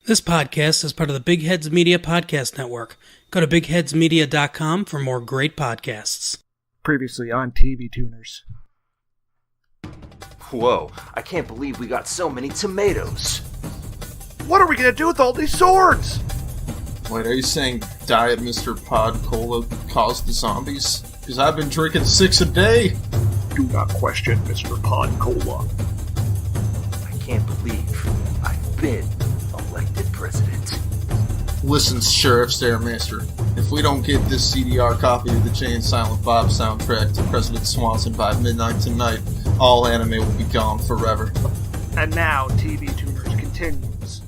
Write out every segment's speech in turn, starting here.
This podcast is part of the Big Heads Media Podcast Network. Go to bigheadsmedia.com for more great podcasts. Previously on TV Tuners. Whoa, I can't believe we got so many tomatoes. What are we going to do with all these swords? Wait, are you saying Diet Mr. Pod Cola caused the zombies? Because I've been drinking 6 a day. Do not question Mr. Pod Cola. I can't believe I've been elected president. Listen, Sheriff Stairmaster, if we don't get this CDR copy of the Jay and Silent Bob soundtrack to President Swanson by midnight tonight, all anime will be gone forever. And now, TV Tuners continues.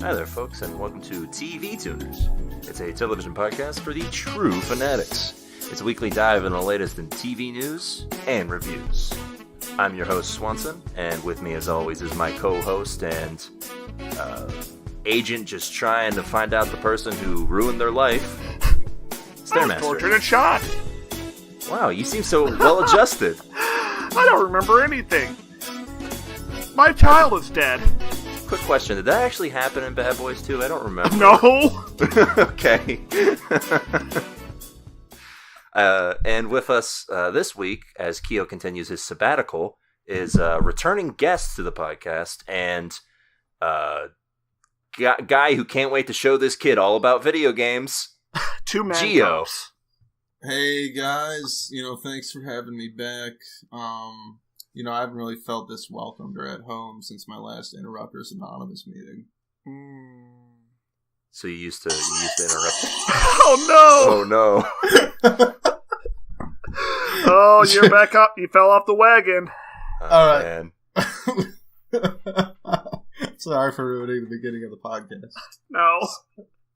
Hi there, folks, and welcome to TV Tuners. It's a television podcast for the true fanatics. It's a weekly dive in the latest in TV news and reviews. I'm your host, Swanson, and with me, as always, is my co-host and agent just trying to find out the person who ruined their life, Stairmaster. Tortured and shot. Wow, you seem so well-adjusted. I don't remember anything. My child is dead. Quick question, did that actually happen in Bad Boys 2? I don't remember. No! Okay. And with us this week, as Keo continues his sabbatical, is returning guest to the podcast and guy who can't wait to show this kid all about video games, Two-man Geo. cups. Hey guys, thanks for having me back. I haven't really felt this welcomed or at home since my last Interrupters Anonymous meeting. So you used to interrupt. Oh no! Oh no! Oh, you're back up. You fell off the wagon. All right. Man. Sorry for ruining the beginning of the podcast. No,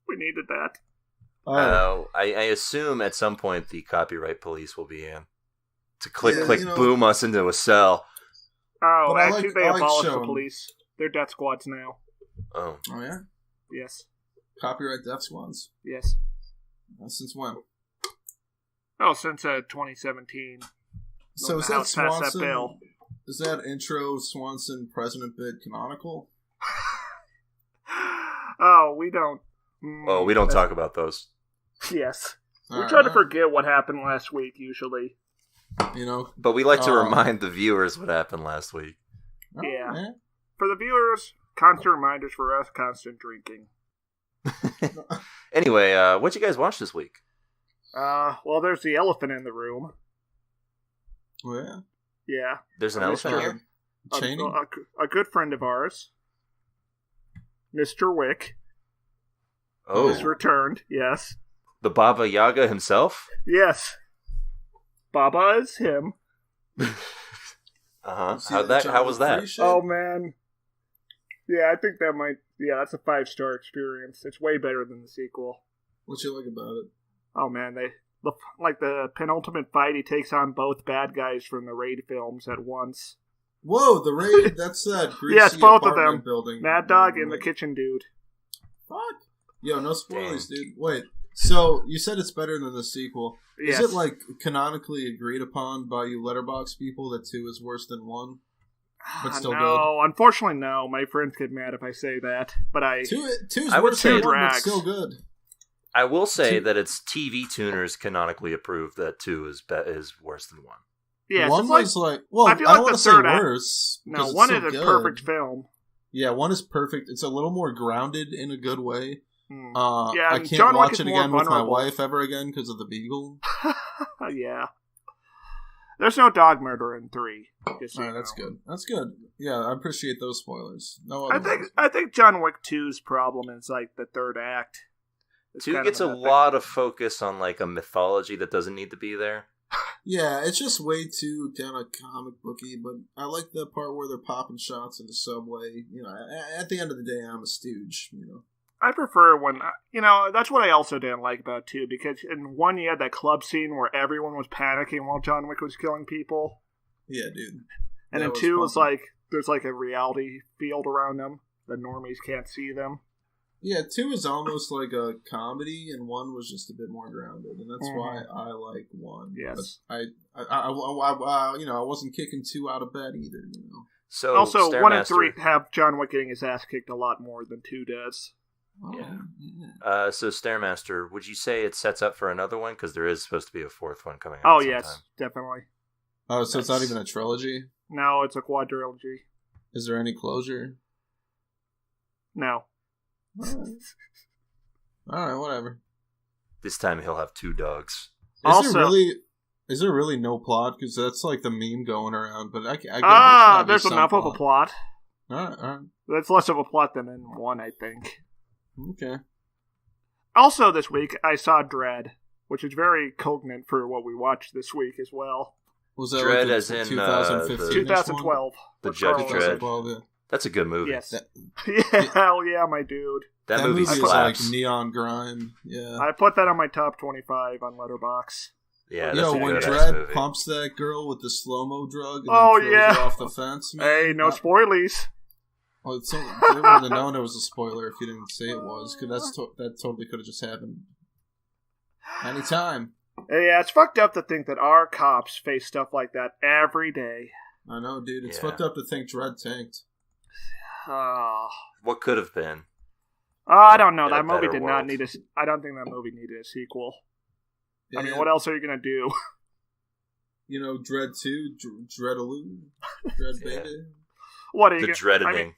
we needed that. All right. I assume at some point the copyright police will be in to click Yeah, boom us into a cell. Oh, But actually, they abolished the showing- police. They're death squads now. Oh. Oh yeah? Yes. Copyright Death Squads? Yes. Since when? Oh, since 2017. So When is the that House passed that Swanson? bill. Is that intro Swanson president bit canonical? Oh, we don't. Oh, we don't talk about those. Yes. We All try to right. forget what happened last week, usually. But we like to remind the viewers what happened last week. Oh, Yeah. man. For the viewers, constant reminders for us, constant drinking. Anyway, what'd you guys watch this week? Well, there's the elephant in the room. Oh, yeah. Yeah. There's an Oh, elephant okay. here? Chaney? A good friend of ours, Mr. Wick, Oh, has returned. Yes. the Baba Yaga himself? Yes. Baba is him. Uh-huh. See How the John was Free that? shit? Oh, man. Yeah, I think that might... Yeah, that's a 5-star experience. It's way better than the sequel. What you like about it? Oh, man, like the penultimate fight, he takes on both bad guys from the Raid films at once. Whoa, the raid, that's that greasy Yeah, it's both of apartment them. building. Mad Dog and the Kitchen Dude. Fuck. Yo, no spoilers, Dang. dude. Wait, so you said it's better than the sequel. Yes. Is it, canonically agreed upon by you letterbox people that 2 is worse than 1? But still no, unfortunately, no. My friends get mad if I say that. But I... 2's I would worse say than it 1, but drags. still good. I will say that it's TV tuners canonically approved that 2 is worse than 1. Yeah, 1 it's was well, I I feel don't like want the to say third act- worse. No, 'cause it's 1 so is a good. perfect film. Yeah, 1 is perfect. It's a little more grounded in a good way. Yeah, I and can't John Wick watch is it more again with my vulnerable. wife ever again because of the beagle. Yeah. There's no dog murder in 3. Just so Alright, you that's know. good. That's good. Yeah, I appreciate those spoilers. No I other think ones. I think John Wick 2's problem is like the third act. It's 2 kind gets a of an epic. lot of focus on like a mythology that doesn't need to be there. Yeah, it's just way too kind of comic booky, but I like the part where they're popping shots in the subway. You know, at the end of the day, I'm a stooge, you know. I prefer when, that's what I also didn't like about 2, because in 1 you had that club scene where everyone was panicking while John Wick was killing people. Yeah, dude. And in 2 it's like, there's like a reality field around them. The normies can't see them. Yeah, 2 is almost like a comedy, and 1 was just a bit more grounded, and that's why I like 1. Yes. But I wasn't kicking 2 out of bed either, you know. So also, Stairmaster... 1 and 3 have John Wick getting his ass kicked a lot more than 2 does. Yeah. So Stairmaster, would you say it sets up for another one? Because there is supposed to be a 4th one coming out. Oh, sometime. yes, definitely. Oh, so it's not even a trilogy? No, it's a quadrilogy. Is there any closure? No. Alright, whatever. This time he'll have 2 dogs. Is there really no plot? Because that's like the meme going around, but I get there's enough of a plot. Alright. That's less of a plot than in 1, I think. Okay. Also this week, I saw Dread, which is very cognate for what we watched this week as well. Was that Dread like as in 2015? 2012. The Judge Dredd. Yeah. That's a good movie. Yes. Hell yeah, my dude. That movie movie is slaps. like neon grime. Yeah. I put that on my top 25 on Letterboxd. Yeah, that's a when good Dredd movie. pumps that girl with the slow-mo drug and throws her off the fence, man. Hey, no spoilies. Well, they would have known it was a spoiler if you didn't say it was, because that totally could have just happened anytime. Yeah, it's fucked up to think that our cops face stuff like that every day. I know, dude. It's fucked up to think Dredd tanked. What could have been? I don't know. In a That movie better did not world. need a... I don't think that movie needed a sequel. Yeah, I mean, what else are you going to do? You know, Dredd 2, Dreadaloo, Dredd Beta. What are you The gonna, Dreddening. I mean,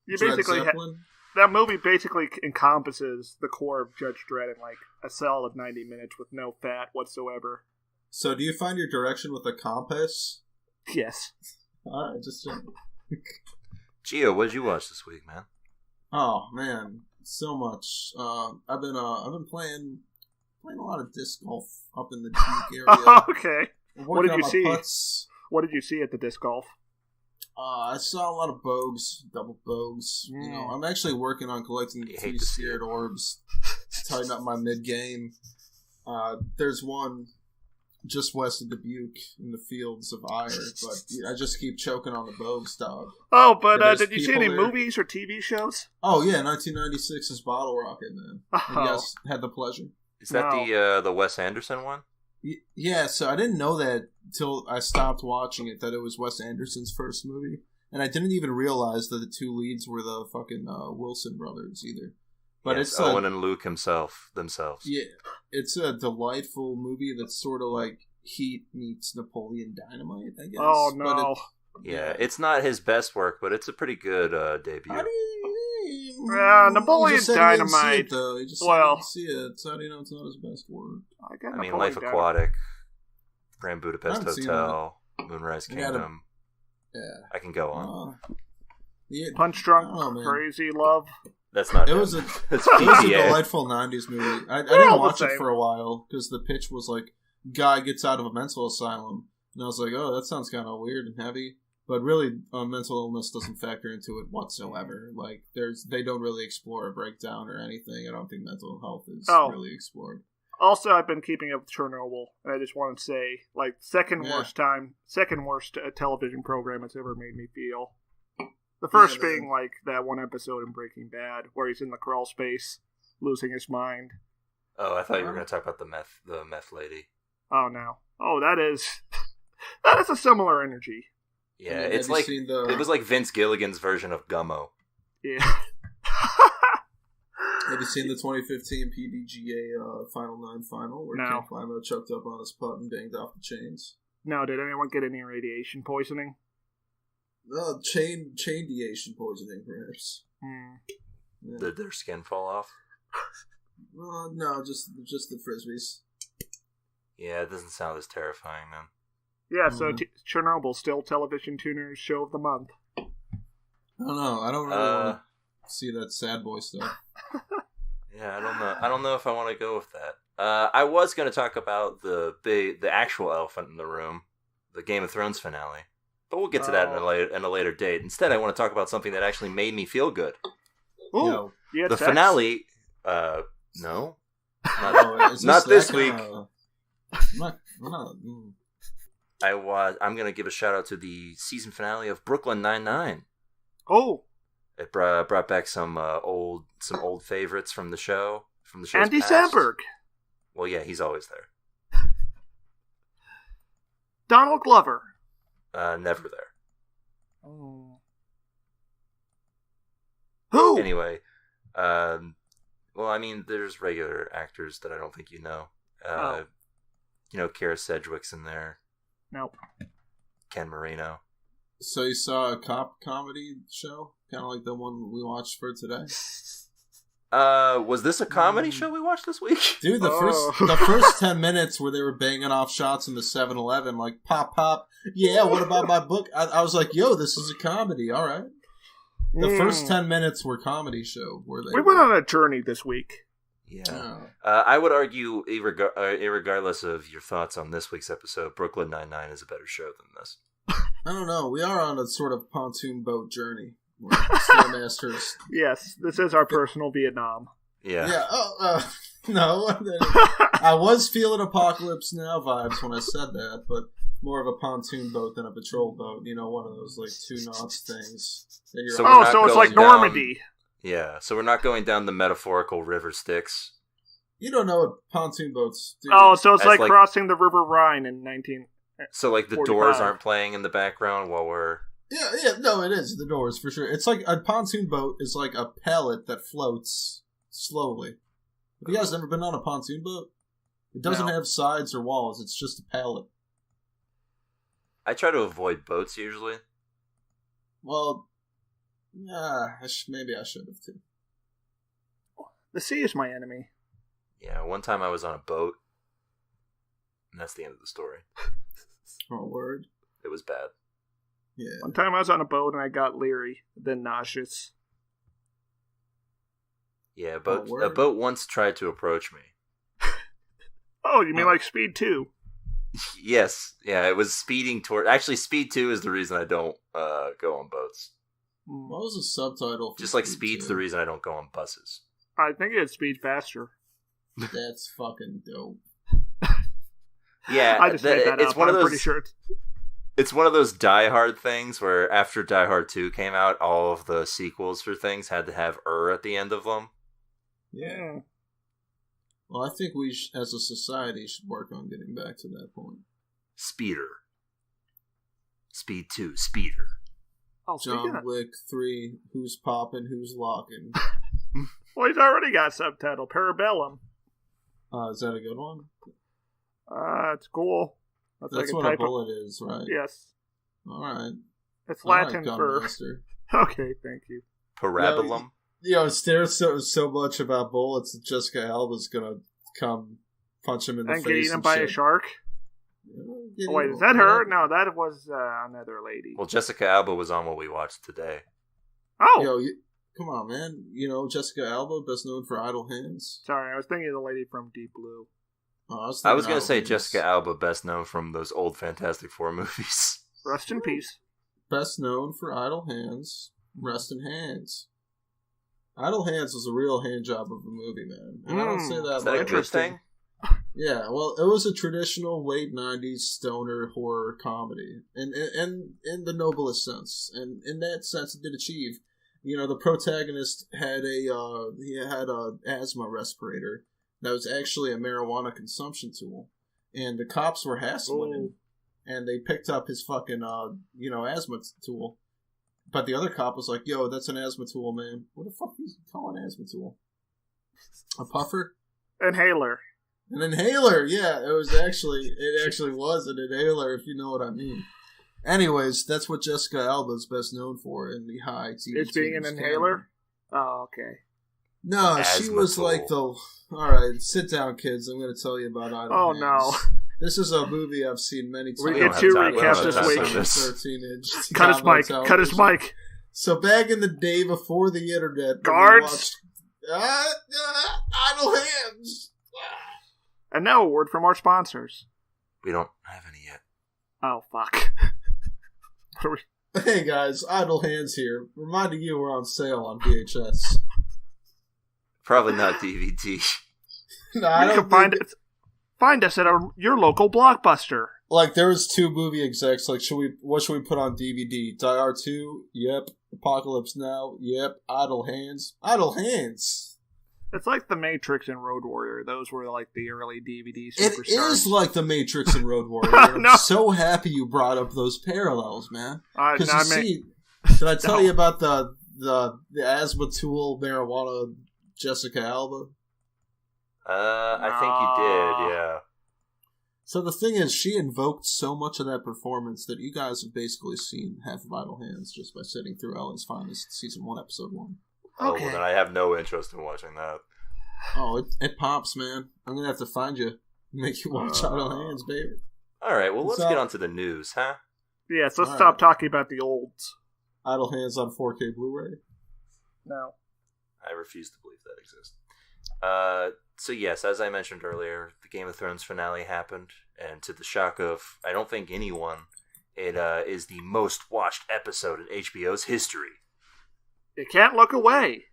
you Dredd basically Zeppelin. that movie basically encompasses the core of Judge Dredd in like a solid 90 minutes with no fat whatsoever. So, do you find your direction with a compass? Yes. Alright, just checking. Gio, what did you watch this week, man? Oh man, so much. I've been playing a lot of disc golf up in the Duke area. Okay. What did you see? Putts. What did you see at the disc golf? I saw a lot of bogues, double bogues. You know, I'm actually working on collecting the 3 seared orbs to tighten up my mid game. There's one just west of Dubuque in the fields of Ire, but I just keep choking on the bogues, dog. Oh, but did you see people any there. movies or TV shows? Oh yeah, 1996's Bottle Rocket, man. Oh. Yes, had the pleasure. Is that the Wes Anderson one? Yeah, so I didn't know that till I stopped watching it, that it was Wes Anderson's first movie. And I didn't even realize that the 2 leads were the fucking Wilson brothers either. But yes, it's Owen and Luke themselves. Yeah, it's a delightful movie that's sort of like Heat meets Napoleon Dynamite, I guess. Oh, no. It's not his best work, but it's a pretty good debut. Napoleon Dynamite. He just said he didn't see it. So how do you know it's not his best work? I mean, Life Aquatic, Grand Budapest I've seen Hotel, Moonrise Kingdom. Yeah. I can go on. Punch Drunk, Crazy Love. That's not. It was a PTA. delightful '90s movie. I didn't watch it for a while because the pitch was like, guy gets out of a mental asylum, and I was like, oh, that sounds kind of weird and heavy. But really, mental illness doesn't factor into it whatsoever. Like, they don't really explore a breakdown or anything. I don't think mental health is really explored. Also, I've been keeping up with Chernobyl, and I just want to say, like, second worst television program it's ever made me feel. The first being, like, that one episode in Breaking Bad, where he's in the crawl space, losing his mind. Oh, I thought you were going to talk about the meth lady. Oh, no. Oh, that is a similar energy. Yeah, it's like, it was like Vince Gilligan's version of Gummo. Yeah. Have you seen the 2015 PDGA Final 9 final where Ken Climo choked up on his putt and banged off the chains? No, did anyone get any radiation poisoning? Chain-diation poisoning, perhaps. Yeah. Did their skin fall off? No, just the frisbees. Yeah, it doesn't sound as terrifying, then. Yeah, so Chernobyl, still television tuners show of the month. I don't know. I don't really want to see that sad boy stuff. Yeah, I don't know if I want to go with that. I was going to talk about the actual elephant in the room, the Game of Thrones finale, but we'll get to that in a later date. Instead, I want to talk about something that actually made me feel good. Ooh, the finale. No, not this week. I'm going to give a shout out to the season finale of Brooklyn Nine-Nine. Oh, it brought back some old favorites from the show. From the show's Andy past. Samberg. Well, yeah, he's always there. Donald Glover. Never there. Oh. Who? Anyway, well, I mean, there's regular actors that I don't think you know. You know, Kara Sedgwick's in there. Nope. Ken Marino. So you saw a cop comedy show? Kind of like the one we watched for today? Was this a comedy show we watched this week? Dude, the first 10 minutes where they were banging off shots in the 7-Eleven, like, pop, pop, yeah, what about my book? I was like, yo, this is a comedy, all right. The first 10 minutes were comedy show. We went on a journey this week. Yeah. I would argue, irregardless of your thoughts on this week's episode, Brooklyn Nine-Nine is a better show than this. I don't know. We are on a sort of pontoon boat journey. Stairmasters. Yes, this is our personal Vietnam. Yeah. Yeah. No. I was feeling Apocalypse Now vibes when I said that, but more of a pontoon boat than a patrol boat. You know, one of those like 2 knots things. So it's like Normandy. Yeah. So we're not going down the metaphorical river Styx. You don't know what pontoon boats do. Oh, so it's like crossing the River Rhine in 19. So like the Doors aren't playing in the background while we're. Yeah, no, it is the Doors for sure. It's like a pontoon boat is like a pellet that floats slowly. Have you guys never been on a pontoon boat? It doesn't have sides or walls. It's just a pellet. I try to avoid boats usually. Well, yeah, maybe I should have too. The sea is my enemy. Yeah, one time I was on a boat, and that's the end of the story. Oh, word. It was bad. Yeah. One time I was on a boat and I got leery, then nauseous. Yeah, a boat once tried to approach me. Oh, you mean like Speed 2? Yes. Yeah, it was speeding toward... Actually, Speed 2 is the reason I don't go on boats. What was the subtitle for Just like Speed's the reason I don't go on buses. I think it's Speed Faster. That's fucking dope. Yeah, I just made that it's up. one of those. I'm pretty sure It's one of those Die Hard things where after Die Hard 2 came out, all of the sequels for things had to have at the end of them. Yeah. Well, I think we, as a society, should work on getting back to that point. Speeder. Speed 2, Speeder. Oh, John Wick 3, who's popping, who's locking. Well, he's already got subtitle, Parabellum. Is that a good one? It's cool. That's like what a bullet is, right? Yes. Alright. It's Latin for... Master. Okay, thank you. Parabellum? Stares so much about bullets that Jessica Alba's gonna come punch him in the face. And get eaten by a shark? Oh, wait, is that her? No, that was another lady. Well, Jessica Alba was on what we watched today. Oh! Come on, man. You know Jessica Alba, best known for Idle Hands? Sorry, I was thinking of the lady from Deep Blue. Oh, I was going to say Jessica Alba, best known from those old Fantastic Four movies. Rest in peace. Best known for Idle Hands, Rest in Hands. Idle Hands was a real hand job of a movie, man. And I don't say that is that a good thing? Yeah, well, it was a traditional late 90s stoner horror comedy. And in the noblest sense. And in that sense, it did achieve. You know, the protagonist had a asthma respirator that was actually a marijuana consumption tool. And the cops were hassling him. And they picked up his fucking, asthma tool. But the other cop was like, yo, that's an asthma tool, man. What the fuck do you call an asthma tool? A puffer? Inhaler. An inhaler, yeah. It actually was an inhaler, if you know what I mean. Anyways, that's what Jessica Alba's best known for in the high TV. It's being an inhaler? Oh, okay. No, asthma she was tool. like the... Alright, sit down, kids. I'm going to tell you about Idle Hands. No. This is a movie I've seen many times. We get 2 recaps this week. 13-inch. Cut his mic. So back in the day before the internet... Guards! Idle Hands! And now a word from our sponsors. We don't have any yet. Oh, fuck. Hey guys, Idle Hands here, reminding you we're on sale on VHS. Probably not DVD. No, I don't find us at your local Blockbuster. Like, there was 2 movie execs, like, what should we put on DVD? Die Hard 2? Yep. Apocalypse Now? Yep. Idle Hands? Idle Hands! It's like The Matrix and Road Warrior. Those were like the early DVD superstars. It is like The Matrix and Road Warrior. No. I'm so happy you brought up those parallels, man. Because did I tell you about the asthma tool marijuana Jessica Alba? I think you did, yeah. So the thing is, she invoked so much of that performance that you guys have basically seen half of Idle Hands just by sitting through Ellen's Finest Season 1, Episode 1. Oh, well, then I have no interest in watching that. Oh, it pops, man. I'm going to have to find you. Make you watch Idle Hands, baby. Alright, well, let's get on to the news, huh? Yes, let's stop talking about the olds. Idle Hands on 4K Blu-ray? No. I refuse to believe that exists. So yes, as I mentioned earlier, the Game of Thrones finale happened, and to the shock of, I don't think anyone, it is the most watched episode in HBO's history. You can't look away.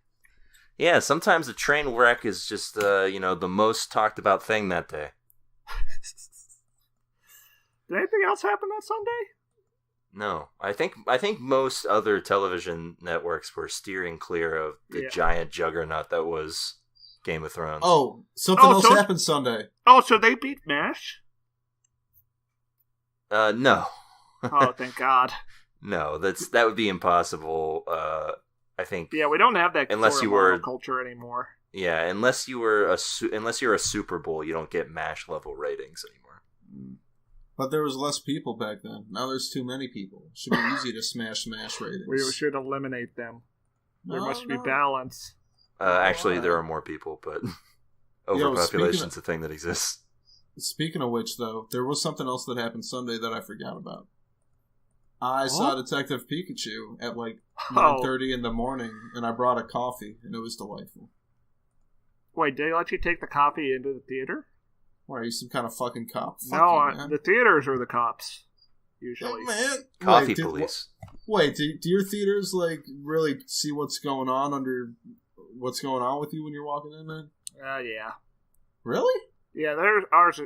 Yeah, sometimes a train wreck is just, the most talked about thing that day. Did anything else happen that Sunday? No, I think most other television networks were steering clear of the giant juggernaut that was Game of Thrones. Oh, something else happened Sunday. Oh, so they beat MASH? No. Oh, thank God. No, that would be impossible. I think. Yeah, we don't have that unless you were were culture anymore. Yeah, unless you're a Super Bowl, you don't get MASH level ratings anymore. But there was less people back then. Now there's too many people. It should be easy to smash MASH ratings. We should eliminate them. There must be balance. Actually, there are more people, but overpopulation's a thing that exists. Speaking of which, though, there was something else that happened Sunday that I forgot about. I saw Detective Pikachu at like 9:30 in the morning, and I brought a coffee, and it was delightful. Wait, did they let you take the coffee into the theater? Why, are you some kind of fucking cop? The theaters are the cops, usually. Man. Coffee police. Do your theaters, like, really see what's going on with you when you're walking in, man? Yeah. Really? Yeah, there's ours.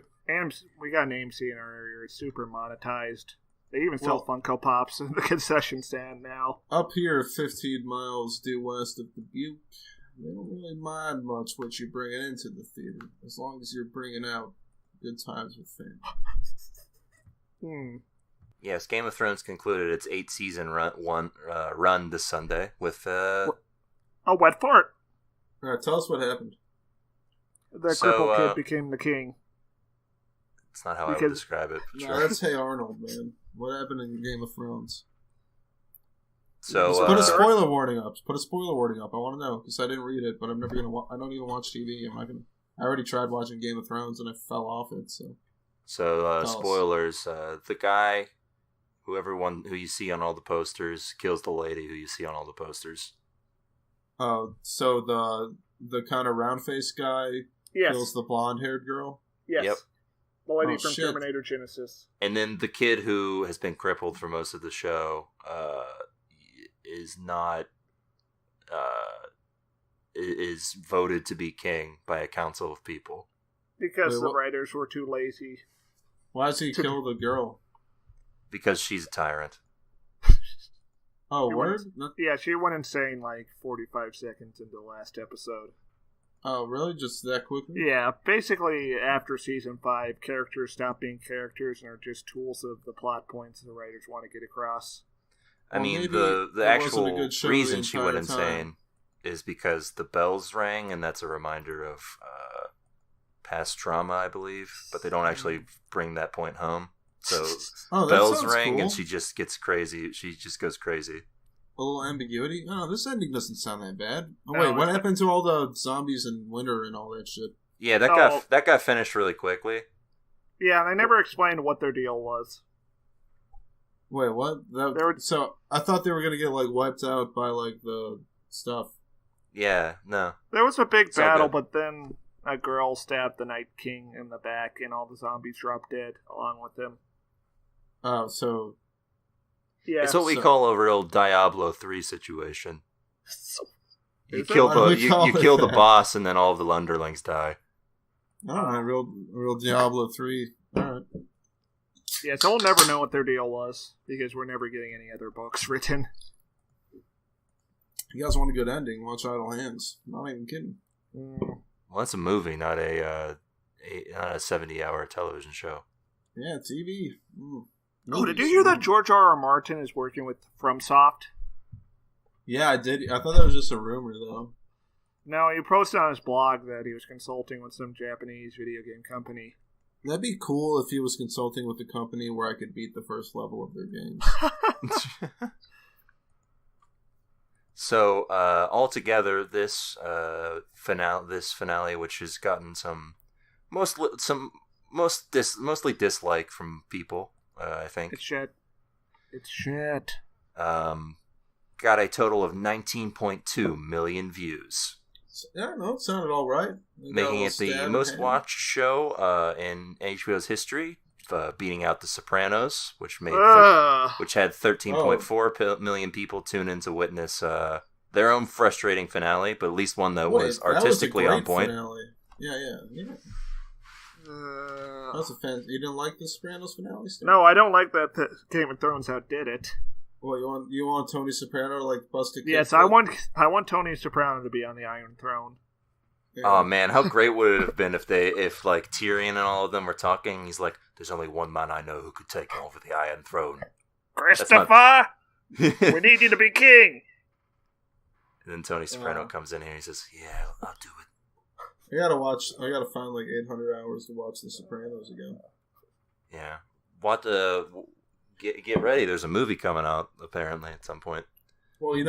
We got an AMC in our area. It's super monetized. They even sell Funko Pops in the concession stand now. Up here, 15 miles due west of Dubuque, they don't really mind much what you're bringing into the theater, as long as you're bringing out good times with family. Yes, Game of Thrones concluded its 8-season run this Sunday with a wet fart. All right, tell us what happened. The cripple kid became the king. It's not how I would describe it. No, that's Hey Arnold, man. What happened in Game of Thrones? So put a spoiler warning up. I want to know because I didn't read it, but I'm never gonna. I don't even watch TV. I'm not gonna. I already tried watching Game of Thrones and I fell off it. So spoilers. The guy, who you see on all the posters, kills the lady who you see on all the posters. Oh, so the kind of round faced guy kills the blonde haired girl. Yes. Yep. The lady from shit. Terminator Genesis. And then the kid who has been crippled for most of the show is not is voted to be king by a council of people. Because the writers were too lazy. Why does he kill the girl? Because she's a tyrant. Oh, word? Yeah, she went insane like 45 seconds into the last episode. Oh, really? Just that quickly? Yeah, basically after season 5, characters stop being characters and are just tools of the plot points the writers want to get across. I mean, the actual reason she went insane is because the bells rang, and that's a reminder of past trauma, I believe. But they don't actually bring that point home. So bells ring, and she just gets crazy. She just goes crazy. A little ambiguity? Oh, this ending doesn't sound that bad. Oh, wait, what happened to all the zombies and winter and all that shit? Yeah, that got finished really quickly. Yeah, they never explained what their deal was. Wait, what? So, I thought they were going to get, like, wiped out by, like, the stuff. Yeah, no. There was a big battle, but then a girl stabbed the Night King in the back, and all the zombies dropped dead along with him. Oh, so... Yeah. It's what we call a real Diablo 3 situation. You Is kill that- you kill the boss, and then all of the underlings die. Alright, real Diablo 3. Alright. Yeah, so we'll never know what their deal was, because we're never getting any other books written. You guys want a good ending, watch Idle Hands. Not even kidding. Mm. Well, that's a movie, not a 70-hour television show. Yeah, TV. Oh, did you hear that George R.R. Martin is working with FromSoft? Yeah, I did. I thought that was just a rumor, though. No, he posted on his blog that he was consulting with some Japanese video game company. That'd be cool if he was consulting with a company where I could beat the first level of their games. So, altogether, this finale, which has gotten mostly dislike from people, I think. It's shit. Got a total of 19.2 million views. Yeah, no, it sounded all right. Making it the most watched show in HBO's history, beating out The Sopranos, which had 13.4 million people tune in to witness their own frustrating finale, but at least one that was artistically on point. Finale. Yeah. That's a fan. You didn't like The Sopranos finale, Steve? No, I don't like that Game of Thrones outdid it. Well, you want Tony Soprano to like bust a kid? Yes, I want Tony Soprano to be on the Iron Throne. Yeah. Oh man, how great would it have been if like Tyrion and all of them were talking? He's like, "There's only one man I know who could take over the Iron Throne." Christopher, we need you to be king. And then Tony Soprano comes in here and he says, "Yeah, I'll do it." I gotta find like 800 hours to watch The Sopranos again. Yeah, get ready. There's a movie coming out apparently at some point. Well, you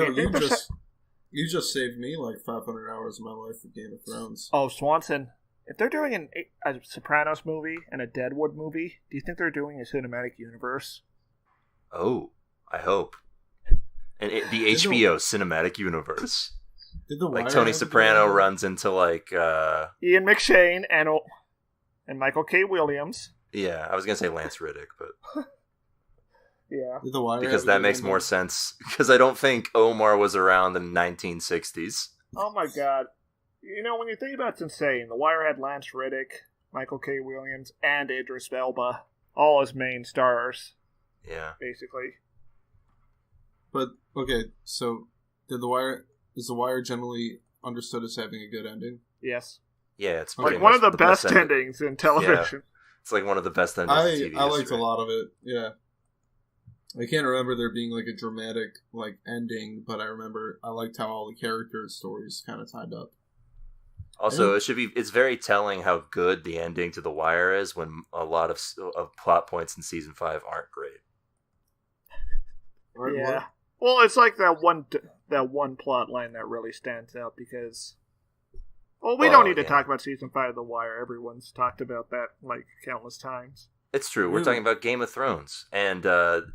just saved me like 500 hours of my life for Game of Thrones. Oh, Swanson, if they're doing a Sopranos movie and a Deadwood movie, do you think they're doing a cinematic universe? Oh, I hope. And the HBO cinematic universe. Did the like Tony Soprano runs into like Ian McShane and Michael K. Williams. Yeah, I was gonna say Lance Riddick, but yeah, Did the Wire because that makes more sense. Because I don't think Omar was around in the 1960s. Oh my god! You know, when you think about it, it's insane. The Wire had Lance Riddick, Michael K. Williams, and Idris Elba, all as main stars. Yeah, basically. But okay, so is the Wire generally understood as having a good ending? Yes. Yeah, it's like one of the best endings in television. Yeah. It's like one of the best endings in TV I liked history. a lot of it, yeah. I can't remember there being like a dramatic like ending, but I remember I liked how all the characters' stories kind of tied up. Also, it's very telling how good the ending to The Wire is when a lot of plot points in season 5 aren't great. Yeah. What? Well, it's like that one plot line that really stands out because we don't need to talk about season 5 of The Wire. Everyone's talked about that like countless times. It's true. We're talking about Game of Thrones, and after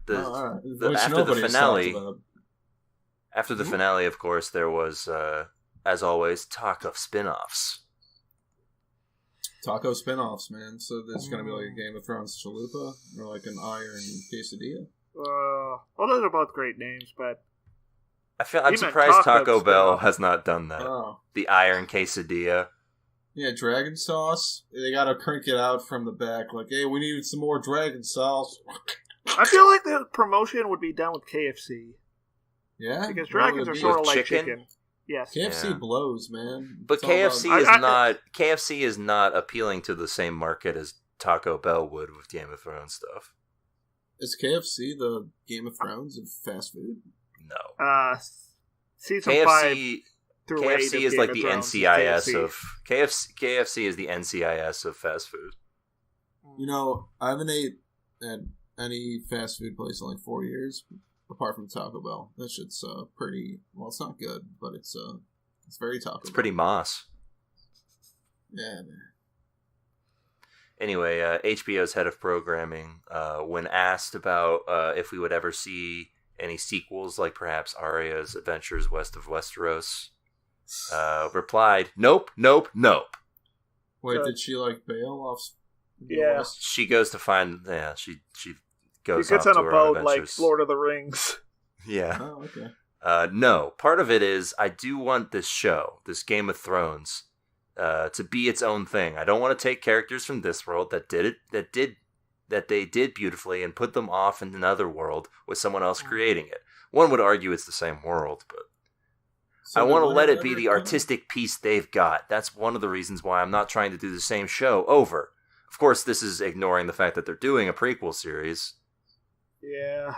the finale, of course, there was, as always, talk of spin-offs. Taco spin-offs, man. So there's going to be like a Game of Thrones chalupa or like an iron quesadilla. Well, those are both great names, but I'm surprised Taco Bell has not done that. Oh. The iron quesadilla. Yeah, dragon sauce. They gotta crank it out from the back. Like, hey, we need some more dragon sauce. I feel like the promotion would be done with KFC. Yeah? Because dragons are sort of like chicken. Yes. KFC blows, man. But KFC KFC is not appealing to the same market as Taco Bell would with Game of Thrones stuff. Is KFC the Game of Thrones of fast food? No. Season KFC 5 through KFC 8 is like the NCIS KFC. of KFC is the NCIS of fast food. You know, I haven't ate at any fast food place in like 4 years, apart from Taco Bell. That shit's pretty. Well, it's not good, but it's very Taco Bell. It's pretty moss. Yeah, man. Anyway, HBO's head of programming, when asked about if we would ever see any sequels, like perhaps Arya's Adventures West of Westeros, replied, "Nope, nope, nope." Wait, did she bail off? Yeah. She goes to find. Yeah, she goes. She gets off on to a her own boat like adventures. Lord of the Rings. Yeah. Oh, okay. No, part of it is I do want this show, this Game of Thrones, to be its own thing. I don't want to take characters from this world that they did beautifully and put them off in another world with someone else creating it. One would argue it's the same world, but I want to let it be the artistic piece they've got. That's one of the reasons why I'm not trying to do the same show over. Of course, this is ignoring the fact that they're doing a prequel series. Yeah.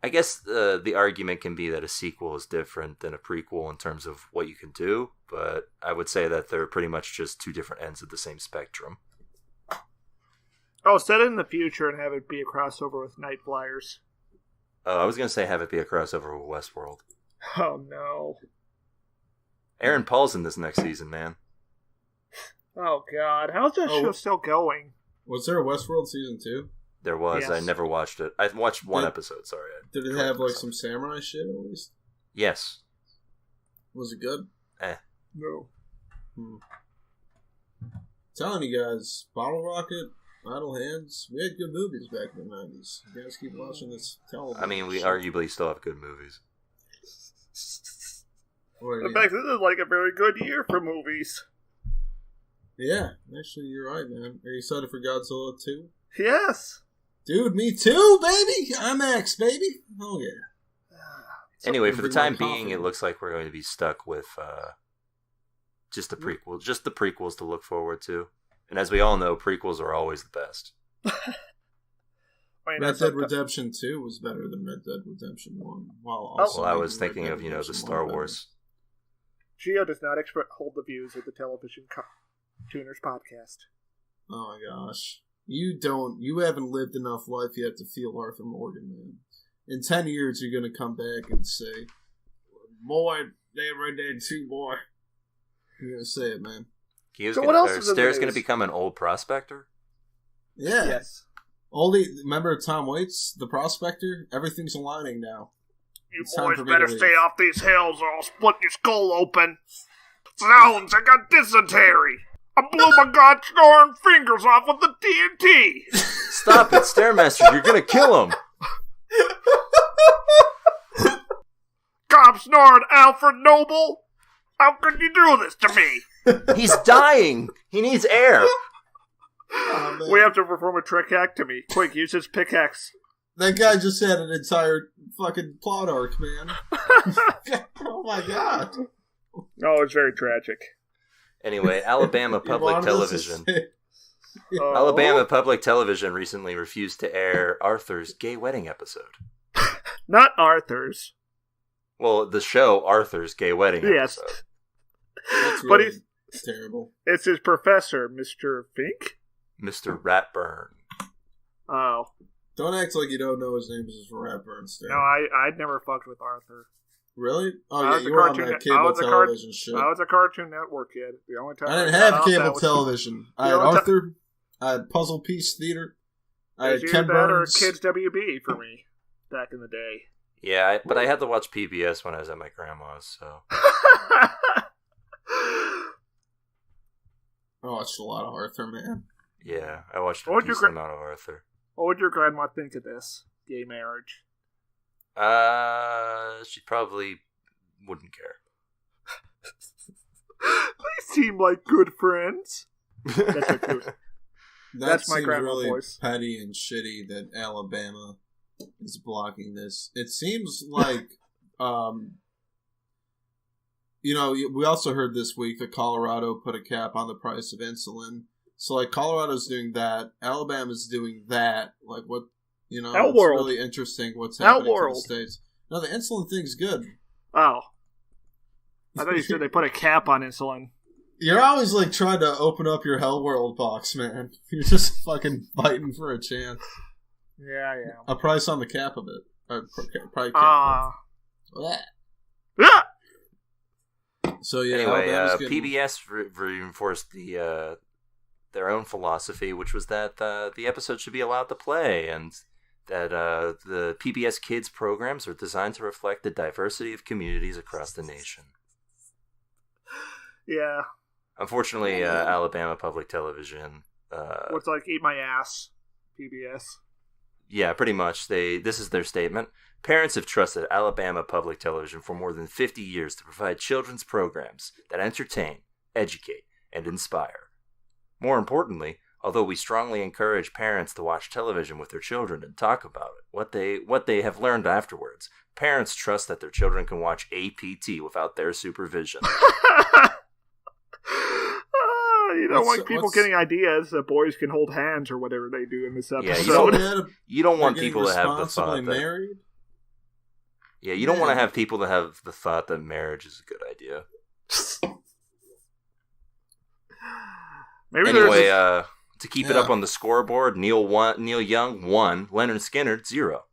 I guess the argument can be that a sequel is different than a prequel in terms of what you can do, but I would say that they're pretty much just two different ends of the same spectrum. Oh, set it in the future and have it be a crossover with Night Flyers. I was going to say have it be a crossover with Westworld. Oh, no. Aaron Paul's in this next season, man. Oh, God. How's that show still going? Was there a Westworld season 2? There was. Yes. I never watched it. I watched one episode, sorry. Did it have some samurai shit at least? Yes. Was it good? No. Telling you guys, Bottle Rocket, Idle Hands, we had good movies back in the 90s. You guys keep watching this television. I mean, we arguably still have good movies. In fact, this is a very good year for movies. Yeah, actually, you're right, man. Are you excited for Godzilla 2? Yes. Dude, me too, baby! IMAX, baby! Oh, yeah. Anyway, for the time being, it looks like we're going to be stuck with just the prequels to look forward to. And as we all know, prequels are always the best. Red Dead Redemption 2 was better than Red Dead Redemption 1. Well, I was thinking of, the Star Wars. Gio does not hold the views of the Television Tuners podcast. Oh my gosh. You haven't lived enough life yet to feel Arthur Morgan, man. In 10 years, you're going to come back and say, boy, Red Dead 2, boy. You're going to say it, man. Stair's going to become an old prospector? Yeah. Yes. Remember Tom Waits, the prospector? Everything's aligning now. You boys better stay off these hills or I'll split your skull open. Zounds, I got dysentery. I blew my god-snoring fingers off with the TNT. Stop it, Stairmaster. You're going to kill him. God snoring, Alfred Noble. How could you do this to me? He's dying. He needs air. Oh, we have to perform a trichectomy. Quick, use his pickaxe. That guy just had an entire fucking plot arc, man. Oh my god. Oh, it's very tragic. Anyway, Alabama Public Television. Alabama Public Television recently refused to air Arthur's gay wedding episode. Not Arthur's. Well, the show Arthur's gay wedding episode. That's really terrible. It's his professor, Mr. Fink? Mr. Ratburn. Oh. Don't act like you don't know his name is Ratburn. No, I'd never fucked with Arthur. Really? Oh, yeah, you were on that cable television shit. I was a Cartoon Network kid. The only time I didn't have cable television. I had Arthur. I had Puzzle Piece Theater. I had Ken Burns. Or Kids WB for me back in the day. Yeah, but I had to watch PBS when I was at my grandma's, so. I watched a lot of Arthur, man. Yeah, I watched a decent amount of Arthur. What would your grandma think of this gay marriage? She probably wouldn't care. They seem like good friends. That's my grandma really voice. Petty and shitty that Alabama is blocking this. It seems like, we also heard this week that Colorado put a cap on the price of insulin. So, Colorado's doing that. Alabama's doing that. It's really interesting what's happening in the States. No, the insulin thing's good. Oh. I thought you said they put a cap on insulin. You're always, trying to open up your Hell World box, man. You're just fucking fighting for a chance. Yeah, yeah. A price on the cap of it. Probably Yeah! So, yeah. Anyway, PBS reinforced their own philosophy, which was that the episode should be allowed to play, and that the PBS Kids programs are designed to reflect the diversity of communities across the nation. Yeah. Unfortunately, Alabama Public Television... What's like, eat my ass, PBS. Yeah, pretty much. This is their statement. Parents have trusted Alabama Public Television for more than 50 years to provide children's programs that entertain, educate, and inspire. More importantly, although we strongly encourage parents to watch television with their children and talk about it, what they have learned afterwards, parents trust that their children can watch APT without their supervision. You don't want people getting ideas that boys can hold hands or whatever they do in this episode. Yeah, you don't want people to have the thought that... married? Yeah, you don't want to have people to have the thought that marriage is a good idea. Anyway, to keep it up on the scoreboard, Neil Young 1, Leonard Skinner 0.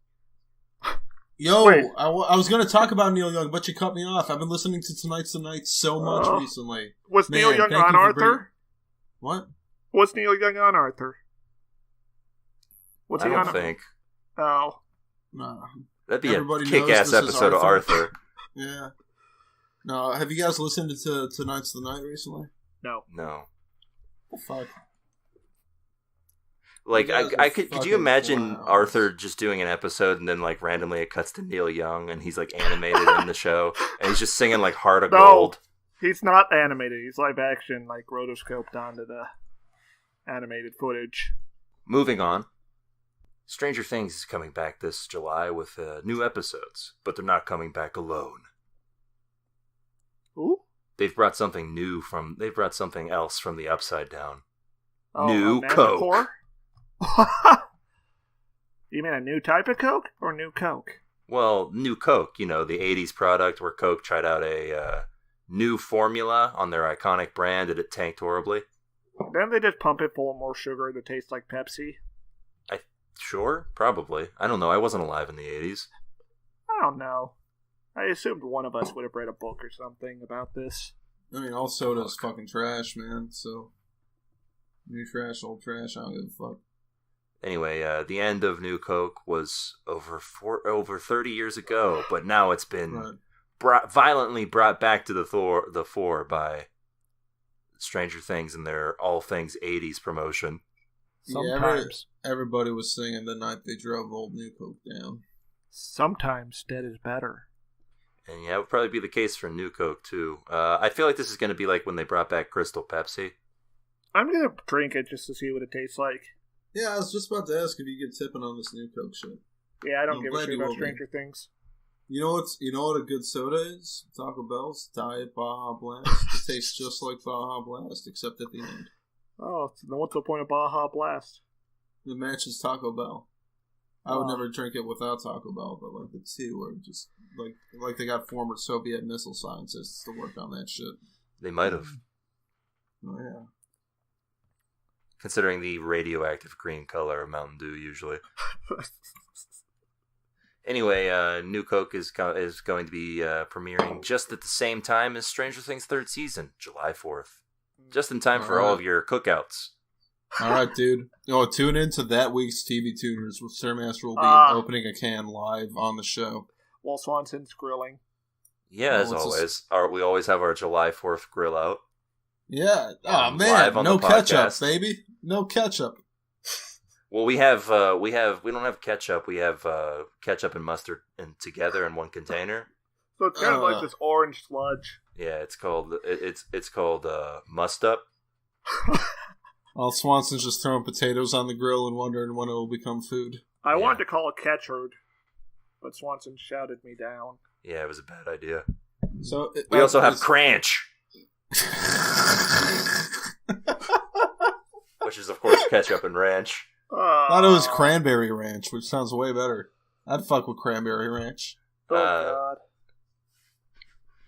Yo, I was going to talk about Neil Young, but you cut me off. I've been listening to Tonight's the Night so much recently. Was Neil Young on Arthur? What? Was Neil Young on Arthur? I don't think. Oh. No. That'd be a kick-ass episode of Arthur. Yeah. No, have you guys listened to Tonight's the Night recently? No. Oh, fuck. Like, could you imagine Arthur just doing an episode and then, like, randomly it cuts to Neil Young and he's, like, animated in the show and he's just singing, like, Heart of Gold? He's not animated. He's live action, like, rotoscoped onto the animated footage. Moving on. Stranger Things is coming back this July with new episodes, but they're not coming back alone. Ooh? They've brought something else from the Upside Down. Oh, new Coke. You mean a new type of Coke or new Coke? Well, new Coke, the 80s product where Coke tried out a new formula on their iconic brand and it tanked horribly. Didn't they just pump it full of more sugar that tastes like Pepsi? Sure, probably. I don't know. I wasn't alive in the 80s. I don't know. I assumed one of us would have read a book or something about this. I mean, all soda's fucking trash, man, so... New trash, old trash, I don't give a fuck. Anyway, the end of New Coke was over 30 years ago, but now it's been violently brought back to the fore by Stranger Things and their all things 80s promotion. Sometimes. Yeah, everybody was singing the night they drove old New Coke down. Sometimes dead is better. And yeah, it would probably be the case for New Coke, too. I feel like this is going to be like when they brought back Crystal Pepsi. I'm going to drink it just to see what it tastes like. Yeah, I was just about to ask if you get tipping on this New Coke shit. Yeah, I don't give a shit about Stranger Things. You know what a good soda is? Taco Bell's Diet Baja Blast. It tastes just like Baja Blast, except at the end. Oh, then what's the point of Baja Blast? It matches Taco Bell. I would never drink it without Taco Bell, but like the two are just like they got former Soviet missile scientists to work on that shit. They might have. Oh yeah. Considering the radioactive green color of Mountain Dew usually. Anyway, New Coke is going to be premiering just at the same time as Stranger Things' third season, July 4th. Just in time for all of your cookouts. All right, dude. Tune in to that week's TV Tuners, where Stairmaster will be opening a can live on the show. While Swanson's grilling. Yeah, as always. We always have our July 4th grill out. Yeah. Oh, man. No ketchup, baby. No ketchup. Well, we don't have ketchup. We have ketchup and mustard together in one container. So it's kind of like this orange sludge. Yeah, it's called Must Up. While Swanson's just throwing potatoes on the grill and wondering when it will become food. I wanted to call it Ketcherd, but Swanson shouted me down. Yeah, it was a bad idea. So we also have Cranch. Which is, of course, ketchup and ranch. I thought it was cranberry ranch, which sounds way better. I'd fuck with cranberry ranch. Oh, God.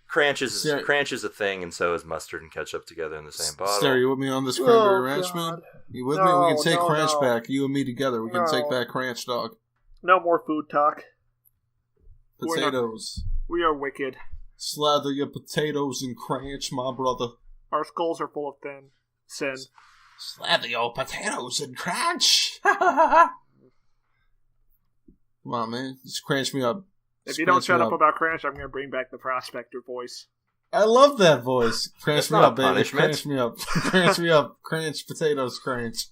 Cranch is a thing, and so is mustard and ketchup together in the same bottle. Stare, you with me on this cranberry ranch, man? You with me? We can take Cranch back. You and me together. We can take back Cranch, dog. No more food talk. Potatoes. We are wicked. Slather your potatoes in Cranch, my brother. Our skulls are full of sin. Slather your potatoes in Cranch. Come on, man. Just Cranch me up. If you don't shut up about Cranch, I'm going to bring back the prospector voice. I love that voice. Crunch me up, baby. Punishment. Crunch me up. Crunch me up. Crunch, potatoes, crunch.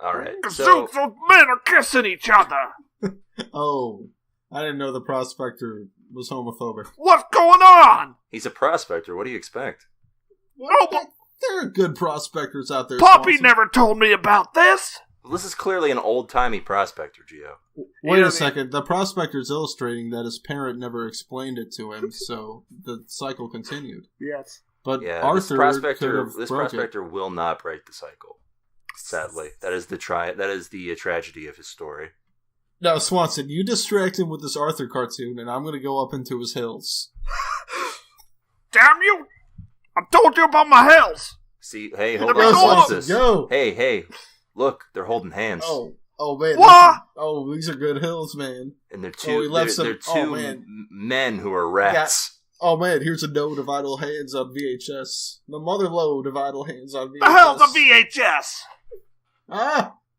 All right. So men are kissing each other. Oh, I didn't know the prospector was homophobic. What's going on? He's a prospector. What do you expect? Oh, but There are good prospectors out there. Poppy Swanson. never told me about this. Well, this is clearly an old-timey prospector, Gio. Wait Yeah, a second. The prospector's illustrating that his parent never explained it to him, so the cycle continued. Yes. But Yeah, Arthur this prospector will not break the cycle. Sadly, that is the tragedy of his story. Now, Swanson, you distract him with this Arthur cartoon, and I'm going to go up into his hills. Damn you! I told you about my hills. See, hey, hold Go, on, Swanson, Swanson. go! Hey, look, they're holding hands. Oh man! What? These are good hills, man. And they're he two men who are rats. Oh man, here's a note of idle hands on VHS. The mother load of idle hands on VHS. The hell's a VHS?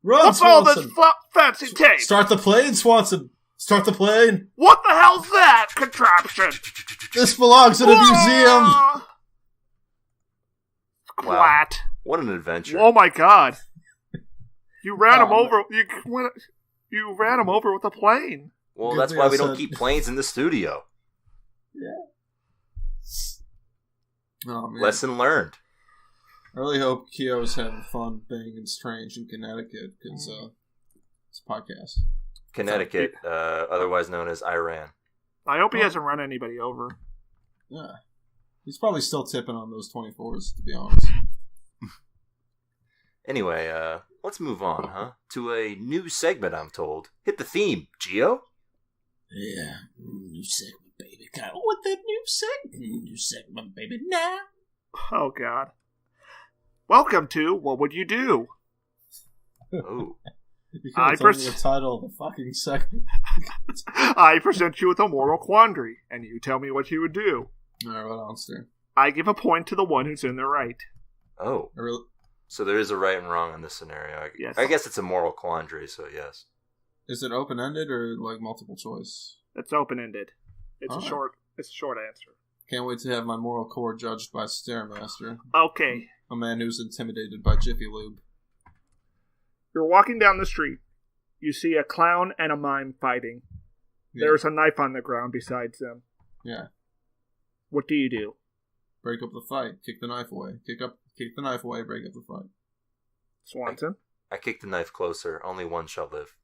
Run, What's all Swanson! this fancy tape? Start the plane, Swanson! Start the plane! What the hell's that contraption? This belongs in a museum! Quat. What an adventure. Oh my god. You ran him man. over. You ran him over with a plane. Well, Good that's thing why I we don't said- keep planes in the studio. Oh man. Lesson learned. I really hope Keo's having fun being in Strange in Connecticut, because it's a podcast. Connecticut, otherwise known as Iran. I hope he hasn't run anybody over. Yeah. He's probably still tipping on those 24s, to be honest. Anyway, let's move on, huh? To a new segment, I'm told. Hit the theme, Gio. Yeah, new segment, baby. Got with that new segment, baby. Now. Oh god. Welcome to What Would You Do? Oh. You could have told me the title of the fucking segment. I present you with a moral quandary, and you tell me what you would do. Alright, what else there? I give a point to the one who's in the right. Oh. I really... So there is a right and wrong in this scenario. Yes. I guess it's a moral quandary, so yes. Is it open-ended or, like, multiple choice? It's open-ended. It's Alright. a short answer. Can't wait to have my moral core judged by Stairmaster. Okay. A man who's intimidated by Jiffy Lube. You're walking down the street. You see a clown and a mime fighting. Yeah. There's a knife on the ground besides them. Yeah. What do you do? Break up the fight. Kick the knife away. Kick the knife away, break up the fight. Swanson? I kick the knife closer. Only one shall live.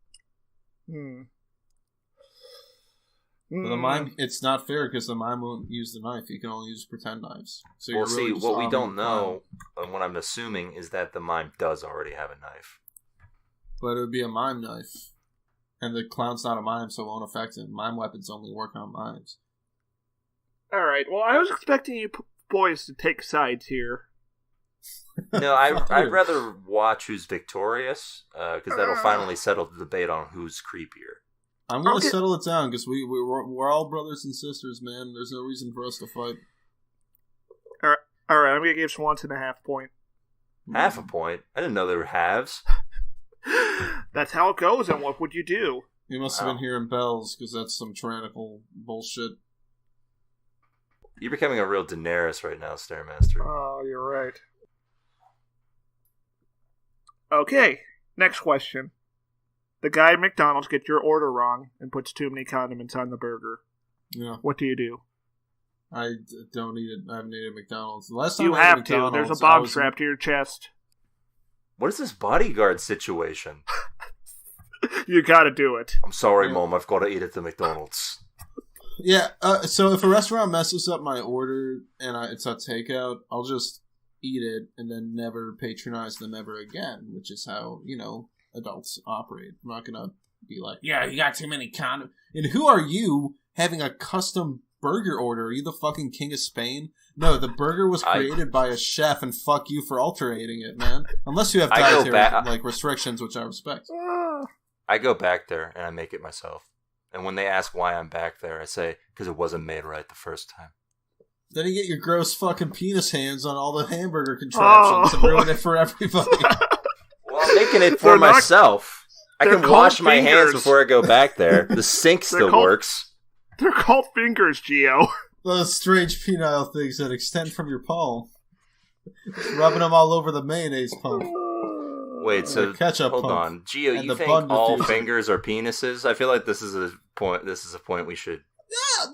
But the mime, it's not fair because the mime won't use the knife. He can only use pretend knives. So Well, you're really see, just what we robbing don't the clown. know, and what I'm assuming, is that the mime does already have a knife. But it would be a mime knife. And the clown's not a mime, so it won't affect him. Mime weapons only work on mimes. Alright, well, I was expecting you boys to take sides here. No, I'd rather watch who's victorious, because that'll finally settle the debate on who's creepier. I'm going to Okay. settle it down because we're all brothers and sisters, man. There's no reason for us to fight. Alright, I'm going to give Swanson a half point. Half a point? I didn't know there were halves. That's how it goes, and what would you do? You must have been hearing bells because that's some tyrannical bullshit. You're becoming a real Daenerys right now, Stairmaster. Oh, you're right. Okay, next question. The guy at McDonald's gets your order wrong and puts too many condiments on the burger. Yeah. What do you do? I don't eat it. I haven't eaten at McDonald's. The last time You I ate at have to. McDonald's, There's a I bomb was- strapped to your chest. What is this bodyguard situation? You gotta do it. I'm sorry, Yeah. Mom, I've got to eat at the McDonald's. Yeah, so if a restaurant messes up my order and it's a takeout, I'll just eat it and then never patronize them ever again, which is how, adults operate. I'm not going to be like, yeah, you got too many condiments. And who are you having a custom burger order? Are you the fucking king of Spain? No, the burger was created by a chef, and fuck you for alterating it, man. Unless you have I go dietary restrictions, which I respect. I go back there and I make it myself. And when they ask why I'm back there, I say, because it wasn't made right the first time. Then you get your gross fucking penis hands on all the hamburger contraptions and ruin it for everybody. Well, I'm making it for They're not- myself. I they're can wash called my hands fingers. before I go back there. The sink They're still called- works. They're called fingers, Gio. Those strange penile things that extend from your palm. Rubbing them all over the mayonnaise pump. Wait, so hold on. Gio, you think all fingers are penises? I feel like this is a point we should...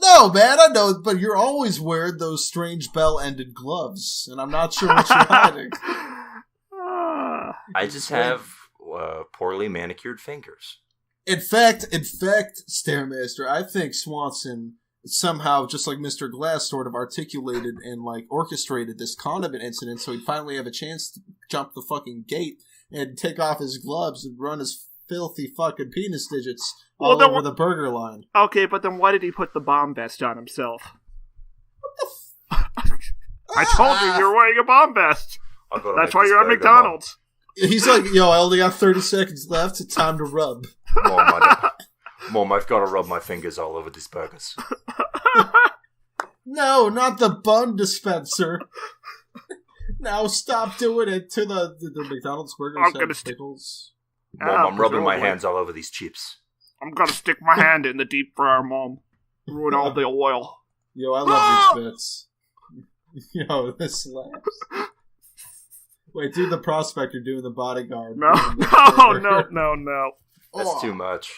No, man, I know, but you're always wearing those strange bell-ended gloves, and I'm not sure what you're hiding. I just have poorly manicured fingers. In fact, Stairmaster, I think Swanson somehow, just like Mr. Glass, sort of articulated and like orchestrated this condiment incident, so he'd finally have a chance to jump the fucking gate and take off his gloves and run his filthy fucking penis digits all over the burger line. Okay, but then why did he put the bomb vest on himself? I told you were wearing a bomb vest. That's why you're at McDonald's. He's like, yo, I only got 30 seconds left. It's time to rub. Mom, I've got to rub my fingers all over these burgers. No, not the bun dispenser. Now stop doing it to the McDonald's burgers. Pickles. Mom, I'm rubbing my hands all over these chips. I'm gonna stick my hand in the deep fryer, Mom. Ruin all the oil. Yo, I love these bits. Yo, this slaps. Wait, do the prospector doing the bodyguard. No. That's too much.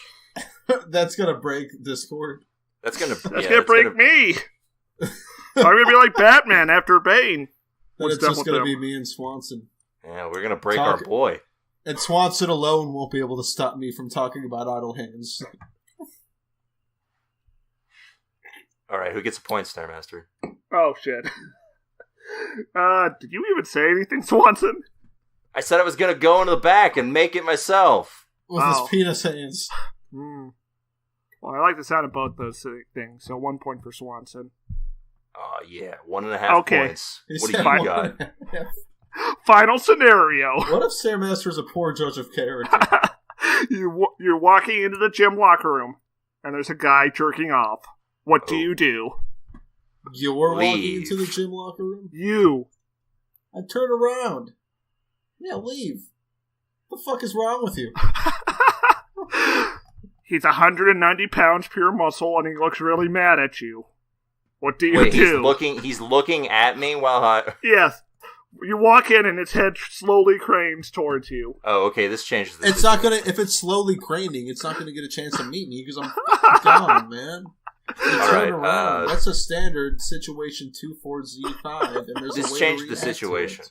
That's gonna break Discord. That's gonna break me. I'm gonna be like Batman after Bane. Then it's just gonna be me and Swanson. Yeah, we're gonna break our boy. And Swanson alone won't be able to stop me from talking about idle hands. Alright, who gets a point, Stairmaster? Oh, shit. Did you even say anything, Swanson? I said I was gonna go into the back and make it myself. With his penis hands. Well, I like the sound of both those things, so 1 point for Swanson. Oh, yeah. 1.5 points. What do you got? Final scenario. What if Stairmaster is a poor judge of character? You're walking into the gym locker room, and there's a guy jerking off. What do you do? You're walking into the gym locker room? You. I turn around. Yeah, leave. What the fuck is wrong with you? He's 190 pounds pure muscle, and he looks really mad at you. What do you do? He's looking at me while I... Yes. You walk in and its head slowly cranes towards you. Oh, okay, this changes the It's not gonna... If it's slowly craning, it's not gonna get a chance to meet me, because I'm gone, man. Turn around. That's a standard situation 24Z5, and there's this changed the situation.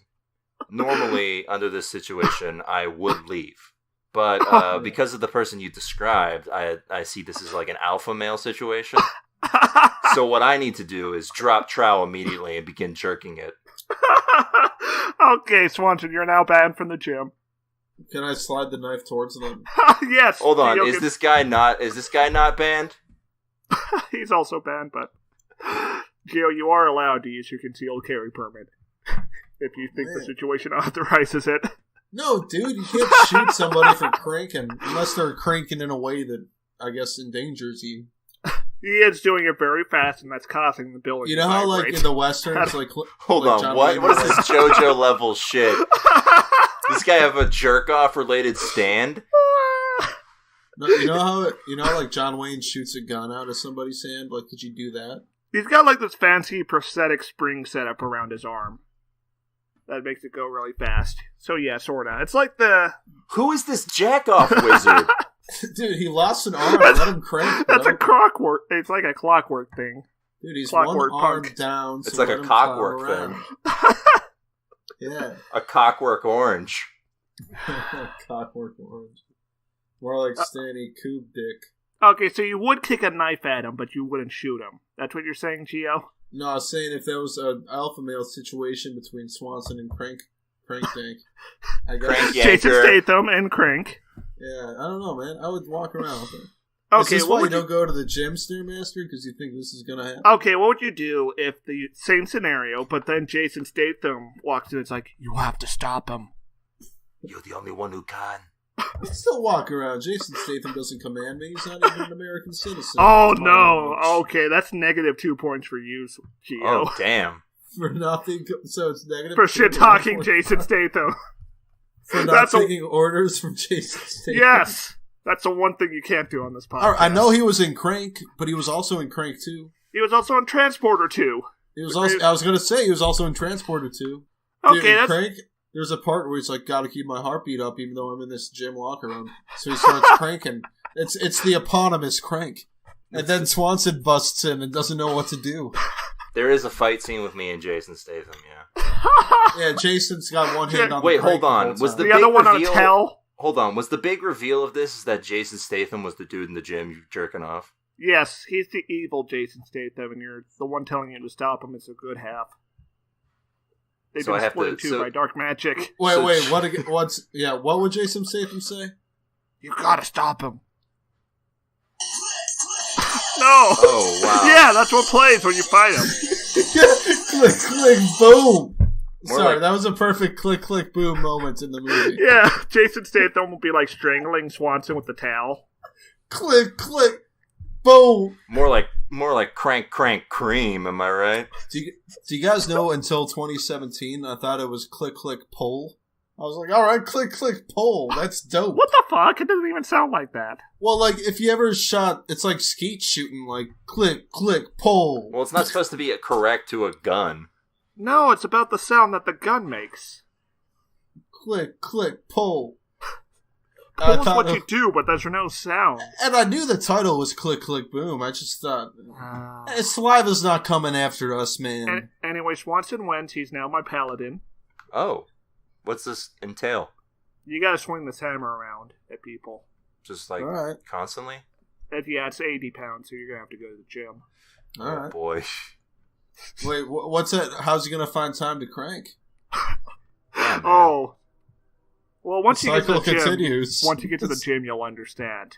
Normally, under this situation, I would leave. But because of the person you described, I see this as like an alpha male situation. So what I need to do is drop trowel immediately and begin jerking it. Okay, Swanson, you're now banned from the gym. Can I slide the knife towards them? Yes. Hold on, is this guy not banned? He's also banned, but Gio, you are allowed to use your concealed carry permit if you think the situation authorizes it. No, dude, you can't shoot somebody for cranking unless they're cranking in a way that I guess endangers you. He is doing it very fast, and that's causing the building. You know how, like in the westerns, like hold on, what is this JoJo level shit? Does this guy have a jerk off related stand? No, you know how like John Wayne shoots a gun out of somebody's hand? Like, could you do that? He's got like this fancy prosthetic spring setup around his arm that makes it go really fast. So yeah, sorta. It's like the... Who is this jack-off wizard? Dude, he lost an arm. Let him crank. That's a clockwork. It's like a clockwork thing. Dude, he's clockwork one arm down. It's like a cockwork thing. Yeah. A cockwork orange. Cockwork orange. More like Stanley Coob dick. Okay, so you would kick a knife at him, but you wouldn't shoot him. That's what you're saying, Gio? No, I was saying if there was an alpha male situation between Swanson and Crank Tank. I guess. Jason Statham and Crank. Yeah, I don't know, man. I would walk around with him. Okay, is this why you don't go to the gym, Stairmaster? Because you think this is going to happen? Okay, what would you do if the same scenario, but then Jason Statham walks in and it's like, you have to stop him. You're the only one who can. I'd still walk around. Jason Statham doesn't command me. He's not even an American citizen. Oh, no. Okay, that's negative 2 points for you, Gio. Oh, damn. For nothing. So it's negative. For shit-talking Jason Statham. For not taking orders from Jason Statham. Yes. That's the one thing you can't do on this podcast. I know he was in Crank, but he was also in Crank 2. He was also in Transporter 2. He was also. I was gonna say he was also in Transporter 2. Okay, Dude, Crank. There's a part where he's like, "Gotta keep my heartbeat up, even though I'm in this gym locker room." So he starts cranking. It's the eponymous Crank, and then Swanson busts in and doesn't know what to do. There is a fight scene with me and Jason Statham. Yeah. Yeah, Jason's got one hand on. Wait, hold on. Was the other one reveal, on a towel? Hold on. Was the big reveal of this is that Jason Statham was the dude in the gym jerking off? Yes, he's the evil Jason Statham, and you're the one telling you to stop him. It's a good half. They've been split in two by dark magic. Wait, what would Jason Statham say? You gotta stop him. No! Oh, wow. Yeah, that's what plays when you fight him. Click, click, boom! Sorry, that was a perfect click, click, boom moment in the movie. Yeah, Jason Statham will be like strangling Swanson with the towel. Click, click, boom! More like crank, crank, cream, am I right? Do you guys know until 2017, I thought it was click, click, pull? I was like, alright, click, click, pull. That's dope. What the fuck? It doesn't even sound like that. Well, like, if you ever shot, it's like skeet shooting, like, click, click, pull. Well, it's not supposed to be correct to a gun. No, it's about the sound that the gun makes. Click, click, pull. Pull is what you do, but there's no sound. And I knew the title was Click, Click, Boom. I just thought, Saliva's not coming after us, man. Anyway, Swanson wins. He's now my paladin. Oh. What's this entail? You gotta swing this hammer around at people. Just like constantly? Yeah, it's 80 pounds, so you're gonna have to go to the gym. Oh, boy. Wait, what's that? How's he gonna find time to crank? Yeah, oh. Well, once you get to the gym, continues. Once you get to the gym, you'll understand.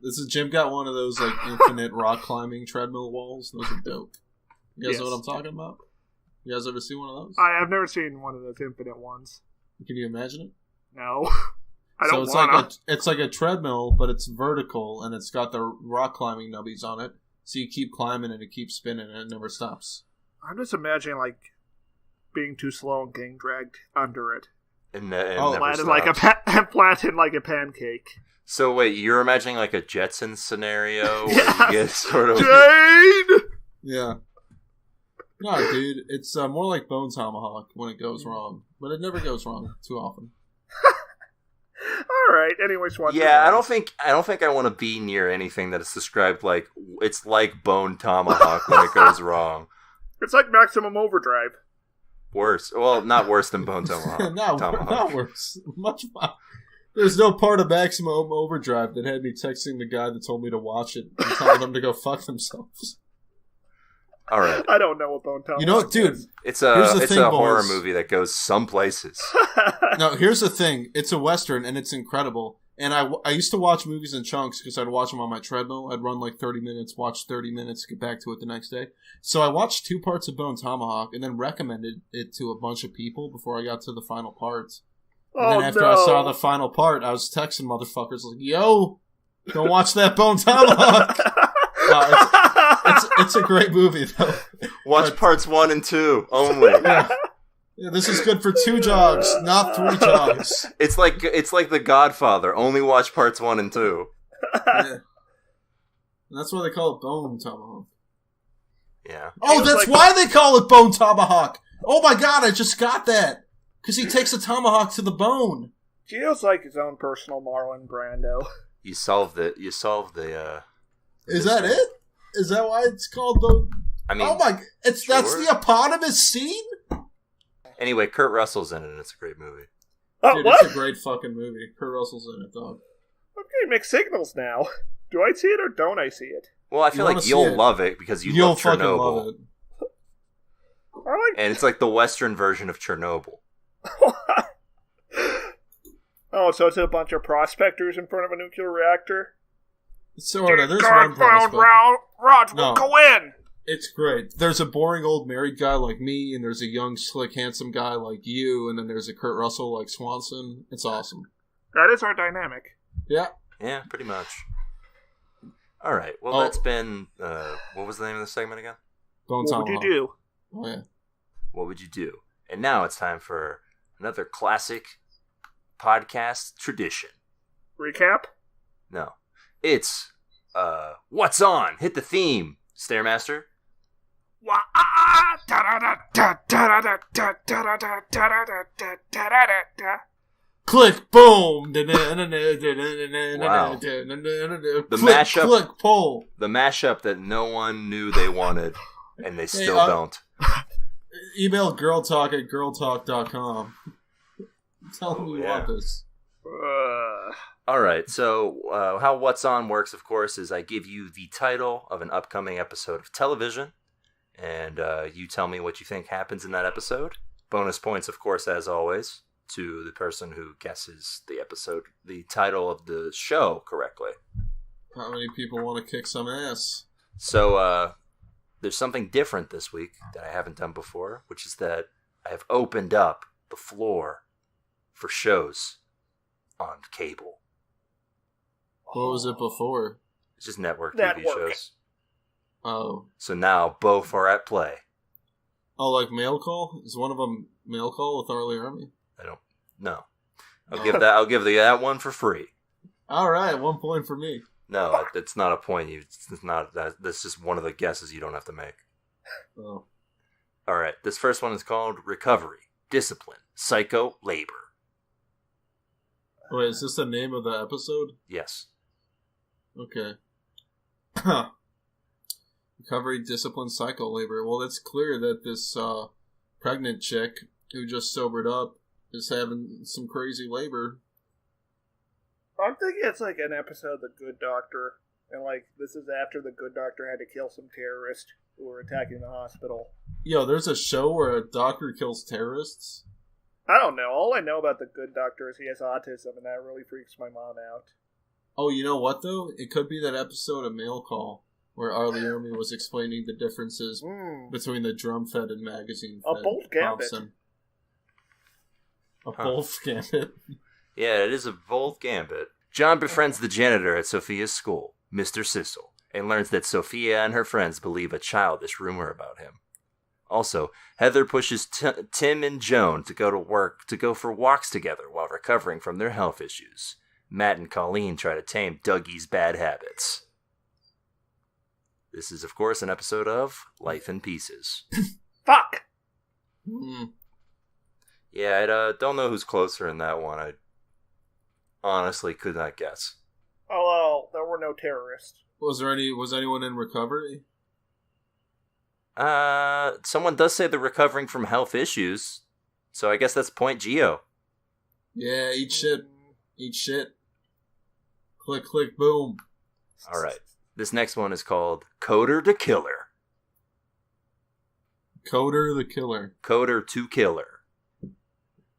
This gym got one of those like infinite rock climbing treadmill walls. Those are dope. You guys know what I'm talking about? You guys ever seen one of those? I've never seen one of those infinite ones. Can you imagine it? No. I don't so it's like a treadmill, but it's vertical, and it's got the rock climbing nubbies on it. So you keep climbing, and it keeps spinning, and it never stops. I'm just imagining, like, being too slow and getting dragged under it. And flattened like a pancake. So wait, you're imagining like a Jetsons scenario where you get sort of... Jade! Yeah. No, dude, it's more like Bone Tomahawk when it goes wrong. But it never goes wrong too often. Alright, anyway, Swanson. Yeah, I don't think I want to be near anything that is described like, it's like Bone Tomahawk when it goes wrong. It's like Maximum Overdrive. Worse. Well, not worse than Bone Tomahawk. Not worse. Much more. There's no part of Maximum Overdrive that had me texting the guy that told me to watch it and telling them to go fuck themselves. All right. I don't know what Bone Tomahawk is. You know what, dude? It's a horror movie that goes some places. No, here's the thing. It's a Western, and it's incredible. And I used to watch movies in chunks because I'd watch them on my treadmill. I'd run like 30 minutes, watch 30 minutes, get back to it the next day. So I watched 2 parts of Bone Tomahawk and then recommended it to a bunch of people before I got to the final parts. And then after I saw the final part, I was texting motherfuckers like, yo, don't watch that Bone Tomahawk. It's a great movie, though. Watch parts 1 and 2 only. Yeah, this is good for 2 jogs, not 3 jogs. It's like The Godfather. Only watch parts 1 and 2. Yeah. And that's why they call it Bone Tomahawk. Yeah. Oh, that's why they call it Bone Tomahawk. Oh my god, I just got that. Because he takes a tomahawk to the bone. Feels like his own personal Marlon Brando. You solved the Is that it? Is that why it's called Bone? I mean, that's the eponymous scene? Anyway, Kurt Russell's in it, and it's a great movie. Dude, what? It's a great fucking movie. Kurt Russell's in it, dog. I'm getting mixed signals now. Do I see it or don't I see it? Well, I feel like you'll love it because you'll love Chernobyl. Fucking love it. And it's like the Western version of Chernobyl. Oh, so it's a bunch of prospectors in front of a nuclear reactor? Sort of. There's one prospect. Rod, we'll go in! It's great. There's a boring old married guy like me, and there's a young, slick, handsome guy like you, and then there's a Kurt Russell like Swanson. It's awesome. That is our dynamic. Yeah. Yeah, pretty much. All right. Well, that's been... what was the name of the segment again? What would you do? Oh, yeah. What would you do? And now it's time for another classic podcast tradition. Recap? No. It's What's on? Hit the theme, Stairmaster. Click, boom. Wow. The mashup, click, pull. The mashup that no one knew they wanted, and they still don't. Email girltalk@girltalk.com. Tell them you want this. All right, so how What's On works, of course, is I give you the title of an upcoming episode of television, and you tell me what you think happens in that episode. Bonus points, of course, as always, to the person who guesses the title of the show correctly. How many people want to kick some ass? So, there's something different this week that I haven't done before, which is that I have opened up the floor for shows on cable. What was it before? It's just network TV shows. Oh. So now both are at play. Oh, like Mail Call? Is one of them Mail Call with Arlie Army? I don't know. I'll give that one for free. All right, 1 point for me. No, it's not a point. It's not. That's just one of the guesses you don't have to make. Oh. All right. This first one is called Recovery, Discipline, Psycho, Labor. Wait, is this the name of the episode? Yes. Okay. Recovery, Discipline, Psycho, Labor. Well, it's clear that this pregnant chick who just sobered up is having some crazy labor. I'm thinking it's like an episode of The Good Doctor, and like this is after The Good Doctor had to kill some terrorists who were attacking the hospital. Yo, there's a show where a doctor kills terrorists? I don't know. All I know about The Good Doctor is he has autism, and that really freaks my mom out. Oh, you know what, though? It could be that episode of Mail Call where Arlie Army was explaining the differences between the drum-fed and magazine-fed. A bold gambit. A bold gambit. Yeah, it is a bold gambit. John befriends the janitor at Sophia's school, Mr. Sissel, and learns that Sophia and her friends believe a childish rumor about him. Also, Heather pushes Tim and Joan to go for walks together while recovering from their health issues. Matt and Colleen try to tame Dougie's bad habits. This is, of course, an episode of Life in Pieces. Fuck! Yeah, I don't know who's closer in that one. I honestly could not guess. Oh, well, there were no terrorists. Was anyone in recovery? Someone does say they're recovering from health issues, so I guess that's point Geo. Yeah, eat shit. Eat shit. Click, click, boom. Alright, this next one is called Coder to Killer. Coder the Killer. Coder to Killer.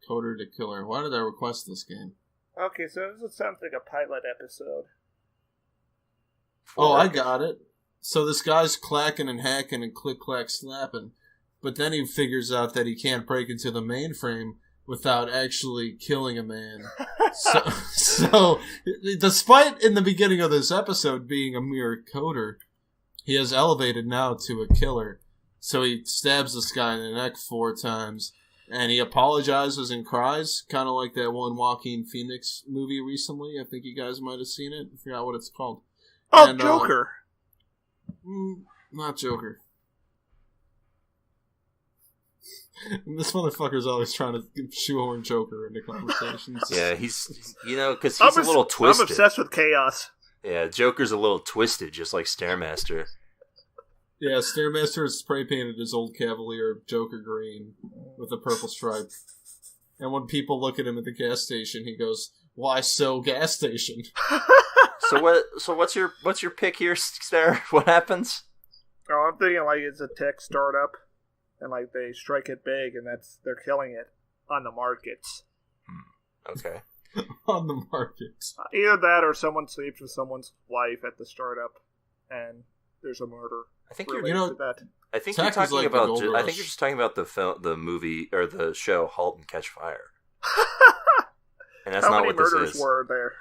Coder to Killer. Why did I request this game? Okay, so this sounds like a pilot episode. Oh, I got it. So this guy's clacking and hacking and click-clack slapping, but then he figures out that he can't break into the mainframe without actually killing a man. So, despite in the beginning of this episode being a mere coder, he has elevated now to a killer. So he stabs this guy in the neck 4 times, and he apologizes and cries, kind of like that one Joaquin Phoenix movie recently. I think you guys might have seen it. I forgot what it's called. Oh, and, Joker! Not Joker. And this motherfucker's always trying to shoehorn Joker into conversations. Yeah, he's because he's a little twisted. I'm obsessed with chaos. Yeah, Joker's a little twisted, just like Stairmaster. Yeah, Stairmaster has spray painted his old Cavalier Joker green with a purple stripe. And when people look at him at the gas station, he goes, "Why so gas station?" So what's your pick here, Star? What happens? Oh, I'm thinking like it's a tech startup, and like they strike it big, and they're killing it on the markets. Okay. On the markets. Either that, or someone sleeps with someone's wife at the startup, and there's a murder. I think you're that. I think you're talking about. I think you're just talking about the movie or the show *Halt and Catch Fire*. And that's not what this is. How many murders were there?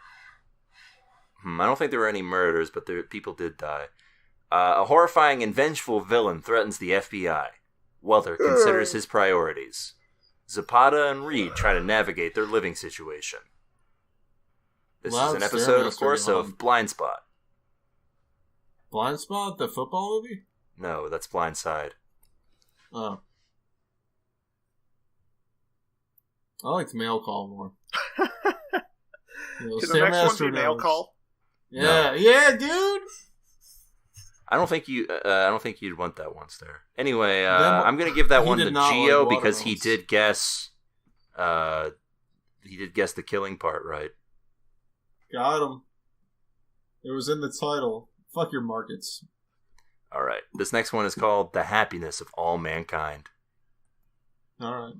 I don't think there were any murders, but people did die. A horrifying and vengeful villain threatens the FBI. Welter considers his priorities. Zapata and Reed try to navigate their living situation. This is an episode, of course, of Blind Spot. Blind Spot, the football movie? No, that's Blindside. Oh. I like the mail call more. Can the next one be mail call? Yeah, No. Yeah, dude. I don't think you'd want that one, Stair. Anyway, I'm gonna give that one to Geo because he did guess. He did guess the killing part right. Got him. It was in the title. Fuck your markets. All right. This next one is called "The Happiness of All Mankind." All right.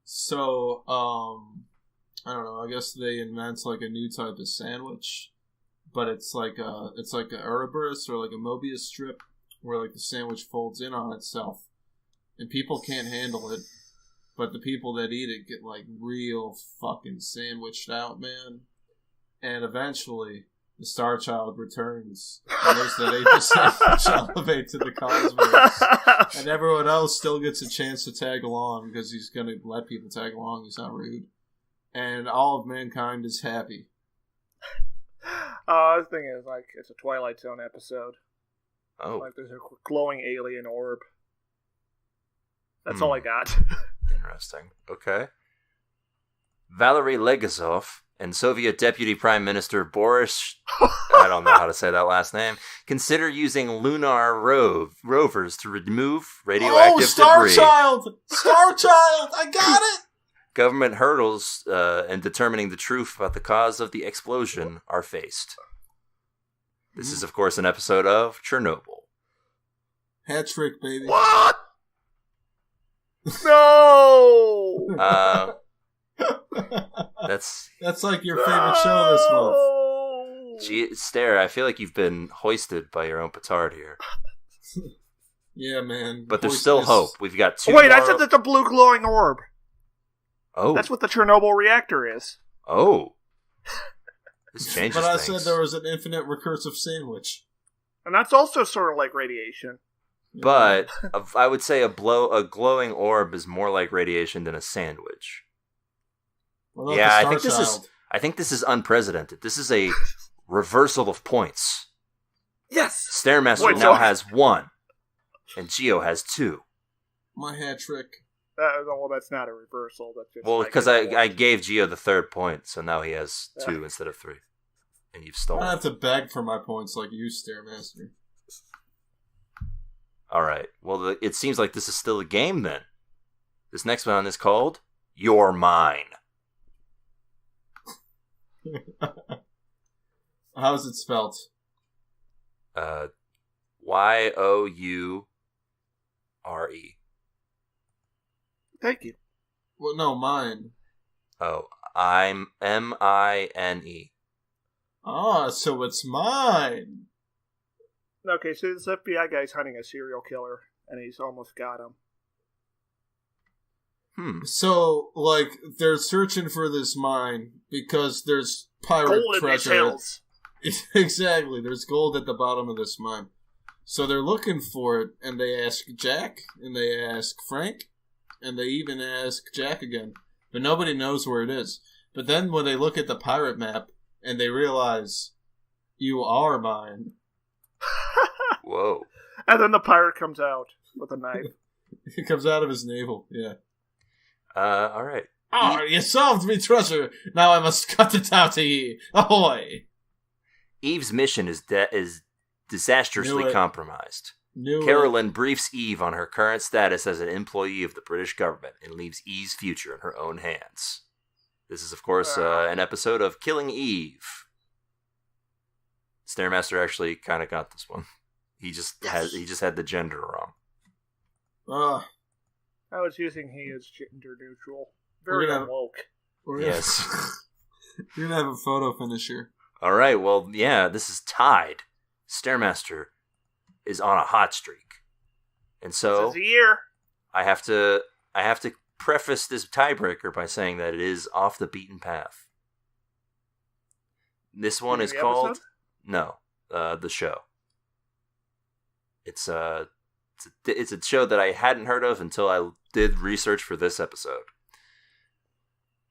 So, I don't know. I guess they invent like a new type of sandwich, but it's like a Ouroboros or like a Mobius strip where like the sandwich folds in on itself, and people can't handle it, but the people that eat it get like real fucking sandwiched out, man. And eventually, the Star Child returns, and those that ate the sandwich elevate to the cosmos, and everyone else still gets a chance to tag along because he's gonna let people tag along. He's not rude. And all of mankind is happy. The thing is, like, it's a Twilight Zone episode. Oh. Like, there's a glowing alien orb. That's all I got. Interesting. Okay. Valery Legasov and Soviet Deputy Prime Minister Boris, I don't know how to say that last name, consider using lunar rovers to remove radioactive debris. Child! Star Child! I got it! Government hurdles in determining the truth about the cause of the explosion are faced. This is, of course, an episode of Chernobyl. Hat trick, baby. What? No! That's like your favorite show this month. Gee, Stair, I feel like you've been hoisted by your own petard here. Yeah, man. But there's still hope. We've got two Wait, more... I said that's a blue glowing orb. Oh. That's what the Chernobyl reactor is. Oh. This changes But I things. said there was an infinite recursive sandwich. And that's also sort of like radiation. But I would say a glowing orb is more like radiation than a sandwich. Yeah, I think this is unprecedented. This is a reversal of points. Yes. Stairmaster now has 1, and Geo has 2. My hat trick. Well, that's not a reversal. That's just because I gave Geo the 3rd point, so now he has 2 instead of 3. And you've stolen. I don't have to beg for my points like you, Stairmaster. Alright, well, it seems like this is still a game then. This next one is called You're Mine. How's it spelled? Youre. Thank you. Well, no, mine. Oh, I'm Mine. Ah, so it's mine. Okay, so this FBI guy's hunting a serial killer, and he's almost got him. So, like, they're searching for this mine because there's pirate gold treasure. In these hills. Exactly, there's gold at the bottom of this mine. So they're looking for it, and they ask Jack, and they ask Frank, and they even ask Jack again. But nobody knows where it is. But then when they look at the pirate map, and they realize, you are mine. Whoa. And then the pirate comes out with a knife. He comes out of his navel, yeah. Alright. Oh, you solved me, treasure. Now I must cut it out to ye. Ahoy! Eve's mission is disastrously compromised. Carolyn briefs Eve on her current status as an employee of the British government and leaves Eve's future in her own hands. This is, of course, an episode of Killing Eve. Stairmaster actually kind of got this one. He just had the gender wrong. I was using he as gender neutral. Very woke. Yes. You're gonna have a photo finish here. All right. Well, yeah. This is tied. Stairmaster is on a hot streak, and so this is a year. I have to preface this tiebreaker by saying that it is off the beaten path. This one is called the show. It's a show that I hadn't heard of until I did research for this episode.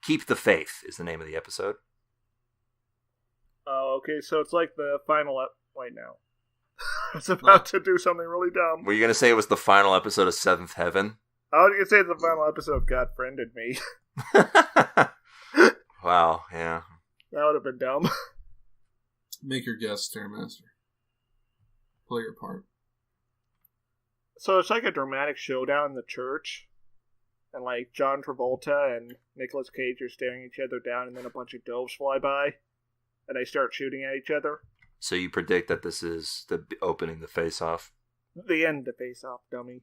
Keep the Faith is the name of the episode. Oh, okay. So it's like the final Wait, no. I was about to do something really dumb. Were you going to say it was the final episode of Seventh Heaven? I was going to say it's the final episode of God Friended Me. Wow, yeah. That would have been dumb. Make your guess, Stairmaster. Play your part. So it's like a dramatic showdown in the church. And like John Travolta and Nicolas Cage are staring each other down, and then a bunch of doves fly by. And they start shooting at each other. So you predict that this is the opening the face-off? The end of Face Off, dummy.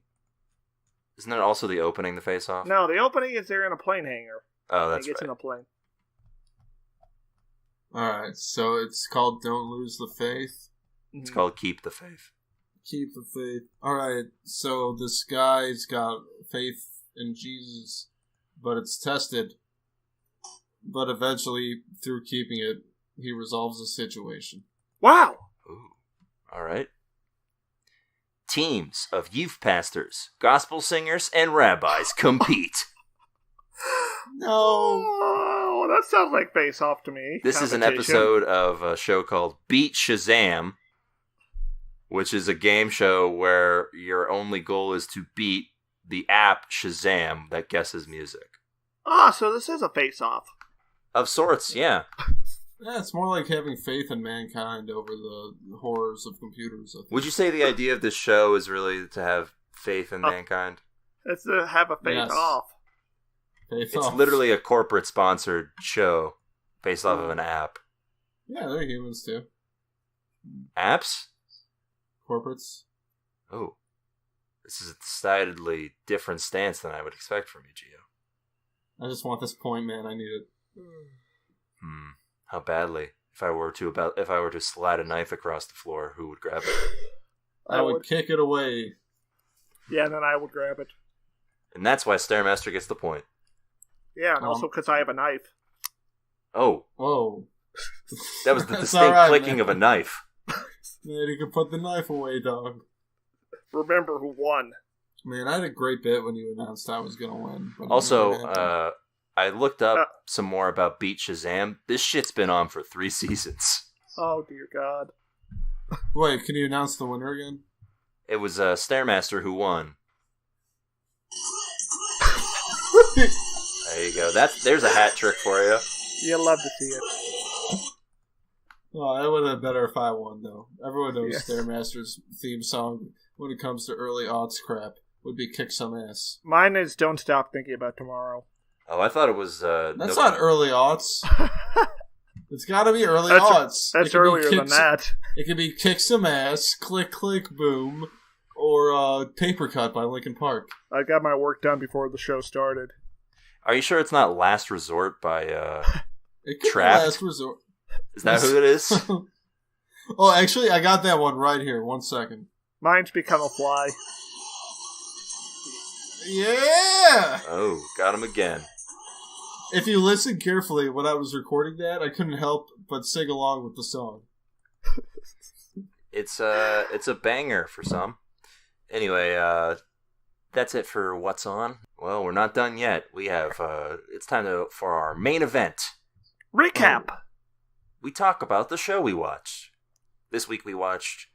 Isn't that also the opening the face-off? No, the opening is they're in a plane hangar. Oh, that's He gets right. in a plane. Alright, so it's called Don't Lose the Faith. It's called Keep the Faith. Keep the faith. Alright, so this guy's got faith in Jesus, but it's tested. But eventually, through keeping it, he resolves the situation. Wow! Ooh. All right. Teams of youth pastors, gospel singers, and rabbis compete. No! Oh, that sounds like Face Off to me. This is an episode of a show called Beat Shazam, which is a game show where your only goal is to beat the app Shazam that guesses music. Ah, so this is a Face Off. Of sorts, yeah. Yeah, it's more like having faith in mankind over the horrors of computers. I think. Would you say the idea of this show is really to have faith in mankind? It's to have a Face Yes. Off. Faith It's off. literally a corporate-sponsored show based off of an app. Yeah, they're humans too. Apps? Corporates. Oh. This is a decidedly different stance than I would expect from you, Gio. I just want this point, man. I need it. How badly? If I were to slide a knife across the floor, who would grab it? I would kick it away. Yeah, and then I would grab it. And that's why Stairmaster gets the point. Yeah, and also because I have a knife. Oh, Whoa. that was the That's distinct alright, clicking man. of a knife. Man, you can put the knife away, dog. Remember who won. Man, I had a great bit when you announced I was going to win. But it Also, never happened. I looked up some more about Beat Shazam. This shit's been on for 3 seasons. Oh, dear God. Wait, can you announce the winner again? It was Stairmaster who won. There you go. There's a hat trick for you. You'll love to see it. Well, it would have been better if I won, though. Everyone knows Yes. Stairmaster's theme song, when it comes to early aughts crap, would be Kick Some Ass. Mine is Don't Stop Thinking About Tomorrow. Oh, I thought it was... That's not early aughts. It's gotta be early aughts. That's earlier than that. It could be Kick Some Ass, Click Click Boom, or Paper Cut by Linkin Park. I got my work done before the show started. Are you sure it's not Last Resort by It could Trapped? be Last Resort. Is that who it is? Oh, actually, I got that one right here. 1 second. Mine's Become a Fly. Yeah! Oh, got him again. If you listen carefully, when I was recording that, I couldn't help but sing along with the song. It's a banger for some. Anyway, that's it for What's On. Well, we're not done yet. We have it's time for our main event. Recap! We talk about the show we watched. This week we watched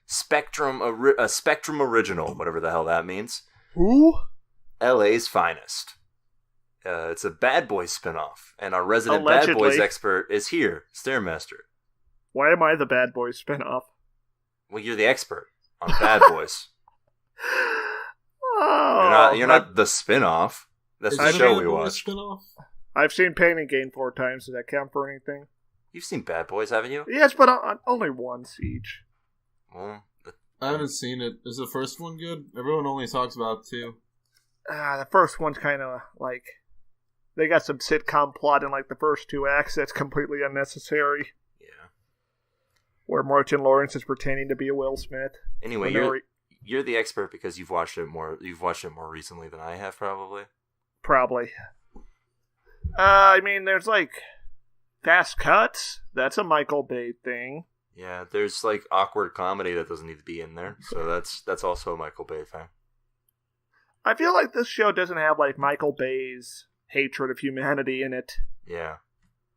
Spectrum Original, whatever the hell that means. Who? LA's Finest. It's a Bad Boys spinoff, and our resident Bad Allegedly. Boys expert is here, Stairmaster. Why am I the Bad Boys spinoff? Well, you're the expert on Bad Boys. Oh, You're not the spinoff. That's Is the that a show Bad we Boys watched. spinoff? I've seen Pain and Gain 4 times. Does that count for anything? You've seen Bad Boys, haven't you? Yes, but only once each. Well, I haven't seen it. Is the first one good? Everyone only talks about 2. The first one's kind of like... They got some sitcom plot in like the first 2 acts that's completely unnecessary. yeah. Where Martin Lawrence is pretending to be a Will Smith. Anyway, When you're the expert because you've watched it more recently than I have, probably. Probably. I mean, there's like fast cuts. That's a Michael Bay thing. Yeah, there's like awkward comedy that doesn't need to be in there, so that's also a Michael Bay thing. I feel like this show doesn't have like Michael Bay's hatred of humanity in it. Yeah.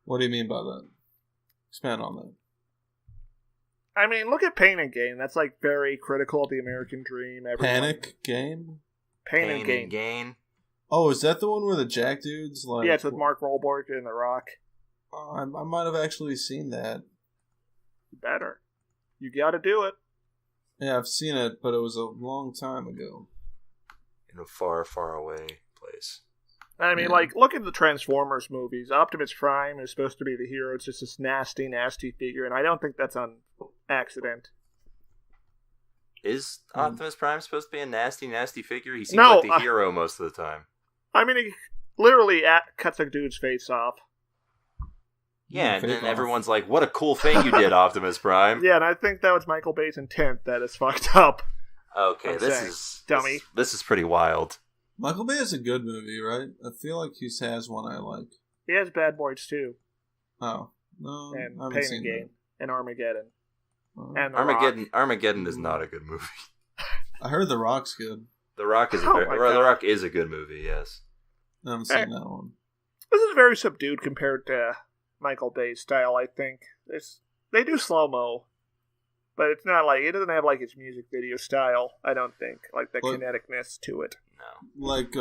What do you mean by that? Expand on that. I mean, look at Pain and Gain. That's like very critical of the American dream. Panic Game? Pain and Gain. Oh, is that the one where the Jack dudes like? Yeah, it's with Mark Wahlberg and The Rock. I might have actually seen that. You better. You got to do it. Yeah, I've seen it, but it was a long time ago. In a far, far away place. I mean, like, look at the Transformers movies. Optimus Prime is supposed to be the hero. It's just this nasty, nasty figure, and I don't think that's on accident. Is Optimus Prime supposed to be a nasty, nasty figure? He seems like the hero most of the time. I mean, he literally cuts a dude's face off. Yeah, and then everyone's like, what a cool thing you did, Optimus Prime. Yeah, and I think that was Michael Bay's intent that is fucked up. Okay, this is pretty wild. Michael Bay is a good movie, right? I feel like he has one I like. He has Bad Boys too. Oh. No, and Pain and Gain. And Armageddon. And Armageddon is not a good movie. I heard The Rock's good. The Rock is a good movie, yes. I haven't seen that one. This is very subdued compared to Michael Bay's style, I think. They do slow-mo, but it's not like, it doesn't have like its music video style, I don't think. Like the kineticness to it. No. Like,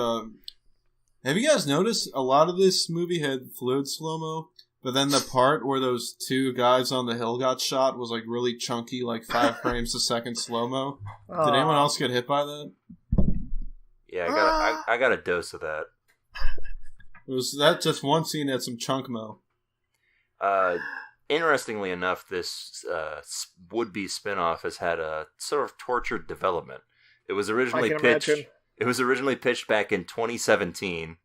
have you guys noticed a lot of this movie had fluid slow-mo? But then the part where those two guys on the hill got shot was like really chunky, like 5 frames a second slow-mo. Did anyone else get hit by that? Yeah, I got a dose of that. Was that just one scene had some chunk-mo? Interestingly enough, this would-be spinoff has had a sort of tortured development. It was originally pitched. Imagine. It was originally pitched back in 2017.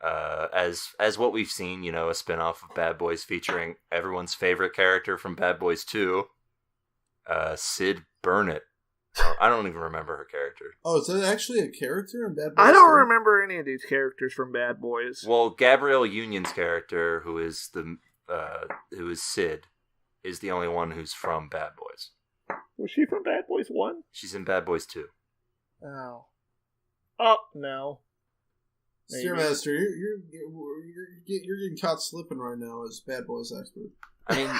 As what we've seen, a spinoff of Bad Boys featuring everyone's favorite character from Bad Boys 2, Sid Burnett. I don't even remember her character. Oh, is that actually a character in Bad Boys? I don't remember any of these characters from Bad Boys. Well, Gabrielle Union's character, who is Sid, is the only one who's from Bad Boys. Was she from Bad Boys 1? She's in Bad Boys 2. Oh. Oh, no. Stairmaster, you're getting caught slipping right now as Bad Boys expert. I mean,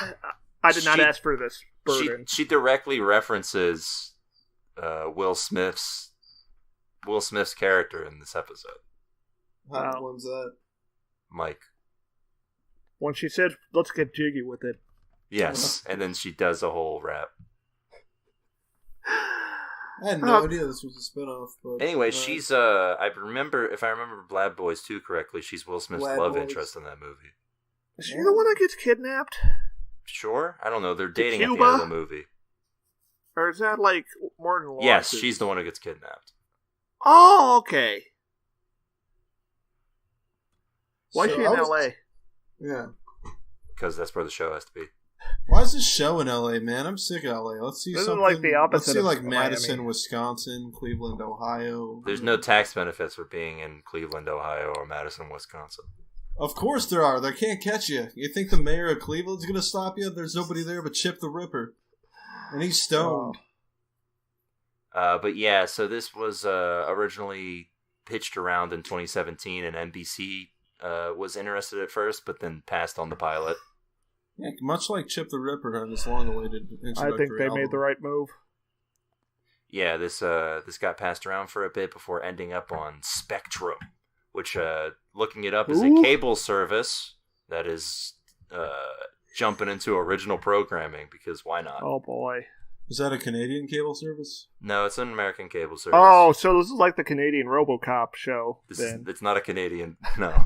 I did not ask for this burden. She directly references Will Smith's character in this episode. How one's that? Mike. When she said, "Let's get jiggy with it." Yes, and then she does a whole rap. I had no idea this was a spinoff. But anyway, she's if I remember Bad Boys 2 correctly, she's Will Smith's love interest in that movie. Is she the one that gets kidnapped? Sure, I don't know. They're dating at the end of the movie. Or is that like Martin Lawrence? Yes, she's the one who gets kidnapped. Oh, okay. Why is she in L.A.? Yeah. Because that's where the show has to be. Why is this show in L.A., man? I'm sick of L.A. Let's see something. Like the opposite. Let's see like Madison, Madison, Wisconsin, Cleveland, Ohio. There's no tax benefits for being in Cleveland, Ohio, or Madison, Wisconsin. Of course there are. They can't catch you. You think the mayor of Cleveland's going to stop you? There's nobody there but Chip the Ripper. And he's stoned. But yeah, so this was originally pitched around in 2017, and NBC was interested at first, but then passed on the pilot. Yeah, much like Chip the Ripper on this long-awaited introductory I think they made the right move. Yeah, this got passed around for a bit before ending up on Spectrum, which, looking it up, is a cable service that is jumping into original programming, because why not? Oh, boy. Is that a Canadian cable service? No, it's an American cable service. Oh, so this is like the Canadian RoboCop show. It's not a Canadian, no.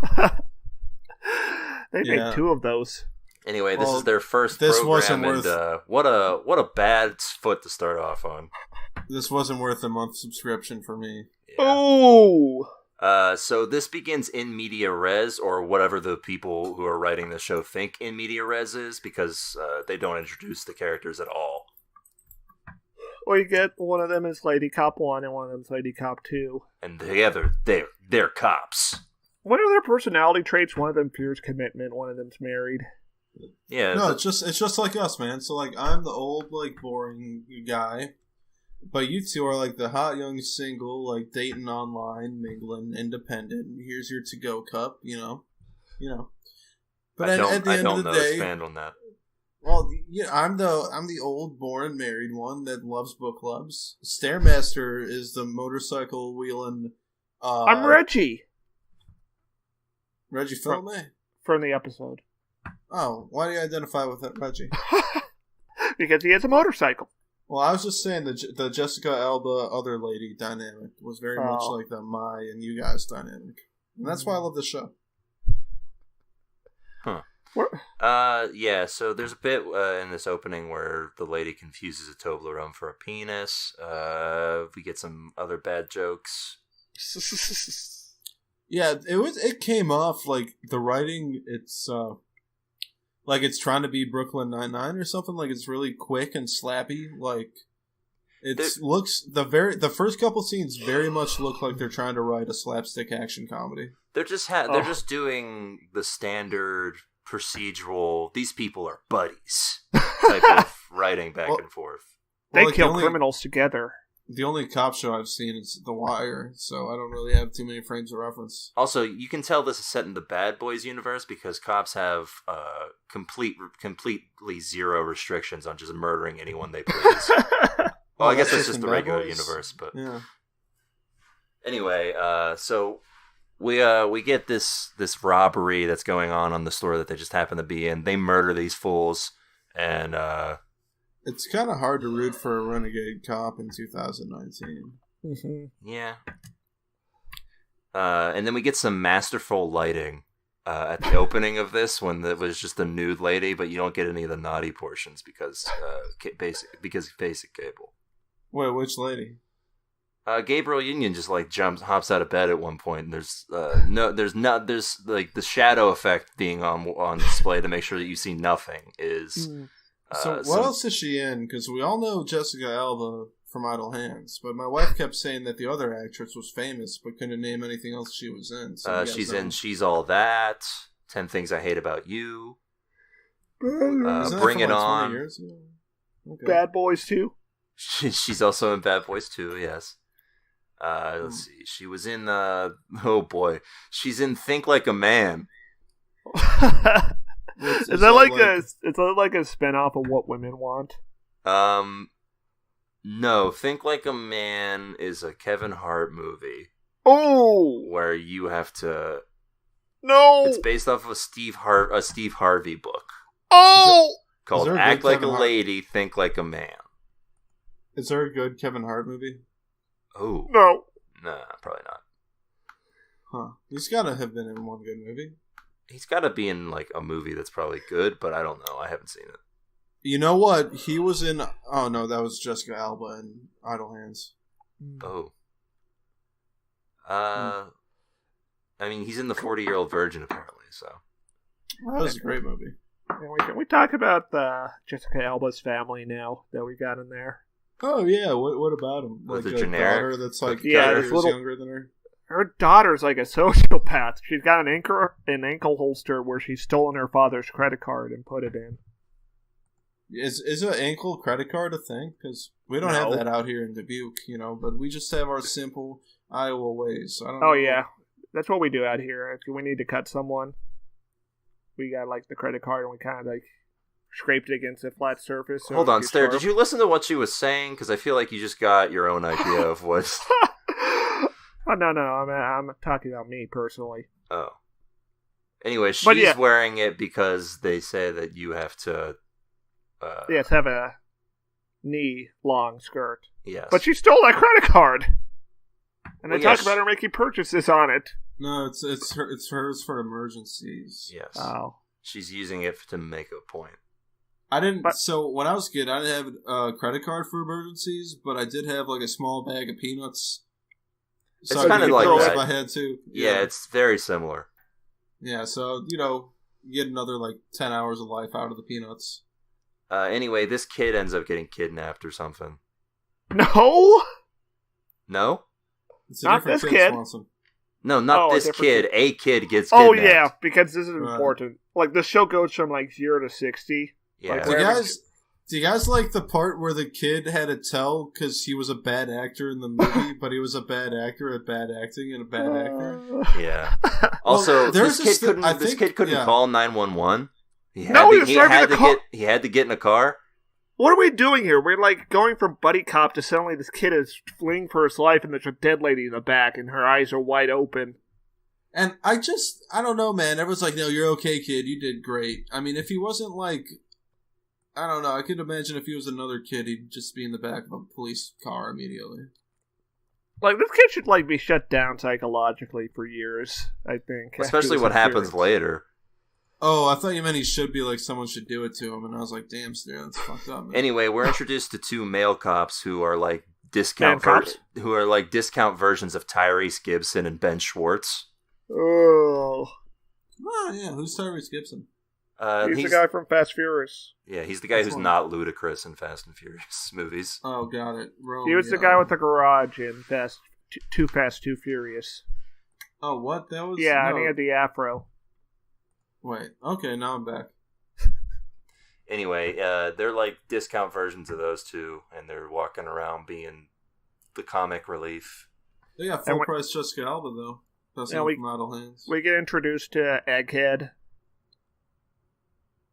They made 2 of those. Anyway, this is their first program, and what a bad foot to start off on. This wasn't worth a month subscription for me. Yeah. Oh! So this begins in media res, or whatever the people who are writing the show think in media res is, because they don't introduce the characters at all. Or you get one of them is Lady Cop 1 and one of them is Lady Cop 2. And together, they're cops. What are their personality traits? One of them fears commitment, one of them's married. Yeah. No, it's just like us, man. So like I'm the old, like, boring guy. But you two are like the hot young single, like dating online, mingling, independent. Here's your to-go cup, you know. But I at the end of the day, expand on that. Well, I'm the old born married one that loves book clubs. Stairmaster is the motorcycle wheeling. I'm Reggie. Reggie Fils-Aimé? From the episode. Oh, why do you identify with that Reggie? Because he has a motorcycle. Well, I was just saying the Jessica Alba other lady dynamic was very much like the my and you guys dynamic. And that's why I love the show. Huh. Yeah, so there's a bit in this opening where the lady confuses a Toblerone for a penis. We get some other bad jokes. Yeah, it came off like the writing, it's like it's trying to be Brooklyn Nine-Nine or something. Like it's really quick and slappy. Like looks the first couple scenes very much look like they're trying to write a slapstick action comedy. They're just doing the standard procedural. These people are buddies type of writing back and forth. They kill criminals together. The only cop show I've seen is The Wire, so I don't really have too many frames of reference. Also, you can tell this is set in the Bad Boys universe because cops have completely zero restrictions on just murdering anyone they please. Well, I guess that's just the regular universe, but yeah. Anyway, so we get this robbery that's going on the store that they just happen to be in. They murder these fools, and it's kind of hard to root for a renegade cop in 2019. Mm-hmm. Yeah. And then we get some masterful lighting at the opening of this when it was just a nude lady, but you don't get any of the naughty portions because basic cable. Wait, which lady? Gabriel Union just like hops out of bed at one point, and there's like the shadow effect being on display to make sure that you see nothing is. So what else is she in? Because we all know Jessica Alba from Idle Hands, but my wife kept saying that the other actress was famous, but couldn't name anything else she was in. So she's in She's All That, 10 Things I Hate About You, Bring It On. 20 years ago? Okay. Bad Boys 2. She's also in Bad Boys 2, yes. Let's see. She was in, she's in Think Like a Man. Is that like a spinoff of What Women Want? No. Think Like a Man is a Kevin Hart movie. Oh, where you have to. No, it's based off of a Steve Harvey book. Oh, called Act Like a Lady, Think Like a Man. Is there a good Kevin Hart movie? Oh no, nah, probably not. Huh? He's got to have been in one good movie. He's got to be in like a movie that's probably good, but I don't know. I haven't seen it. You know what? He was in. Oh no, that was Jessica Alba in Idle Hands. Oh. I mean, he's in The 40-Year-Old Virgin apparently. So that was a great movie. Can we talk about Jessica Alba's family now that we got in there? Oh yeah, what about him? Like a generic daughter that's like years younger than her. Her daughter's like a sociopath. She's got an ankle holster where she's stolen her father's credit card and put it in. Is an ankle credit card a thing? Because we don't have that out here in Dubuque, but we just have our simple Iowa ways. So I don't know. Yeah, that's what we do out here. If we need to cut someone, we got like the credit card and we kind of like scraped it against a flat surface. So hold on, Stair, did you listen to what she was saying? Because I feel like you just got your own idea of what... Oh, no, I'm talking about me personally. Oh. Anyway, she's wearing it because they say that you have to... Yes, have a knee-long skirt. Yes. But she stole that credit card! And they talk about her making purchases on it. No, it's hers for emergencies. Yes. Oh. She's using it to make a point. I didn't. So when I was a kid, I didn't have a credit card for emergencies, but I did have like a small bag of peanuts. It's kind of like that. If I had to. Yeah, it's very similar. Yeah, so you get another like 10 hours of life out of the peanuts. Anyway, this kid ends up getting kidnapped or something. No. No. It's a different kid. Swanson. No, not this kid. A kid gets kidnapped. Oh yeah, because this is important. Like the show goes from like 0 to 60. Yeah. Like, do you guys like the part where the kid had to tell because he was a bad actor in the movie, but he was a bad actor at bad acting and a bad actor? Yeah. Also, this kid couldn't call 911. He had to get in a car. What are we doing here? We're like going from buddy cop to suddenly this kid is fleeing for his life and there's a dead lady in the back and her eyes are wide open. And I don't know, man. Everyone's like, no, you're okay, kid. You did great. I mean, if he wasn't like, I don't know. I could imagine if he was another kid, he'd just be in the back of a police car immediately. Like, this kid should, like, be shut down psychologically for years, I think. Especially what happens later. Oh, I thought you meant he should be like someone should do it to him, and I was like, damn, Stair, that's fucked up, man. Anyway, we're introduced to two male cops who are like discount versions of Tyrese Gibson and Ben Schwartz. Oh yeah, who's Tyrese Gibson? He's the guy from Fast Furious. Yeah, he's the guy who's not ludicrous in Fast and Furious movies. Oh, got it. He was the guy with the garage in Too Fast, Too Furious. Oh, what? That was... Yeah, and he had the afro. Wait, okay, now I'm back. Anyway, they're like discount versions of those two, and they're walking around being the comic relief. They got full price Jessica Alba, though. That's from Idle Hands. We get introduced to Egghead.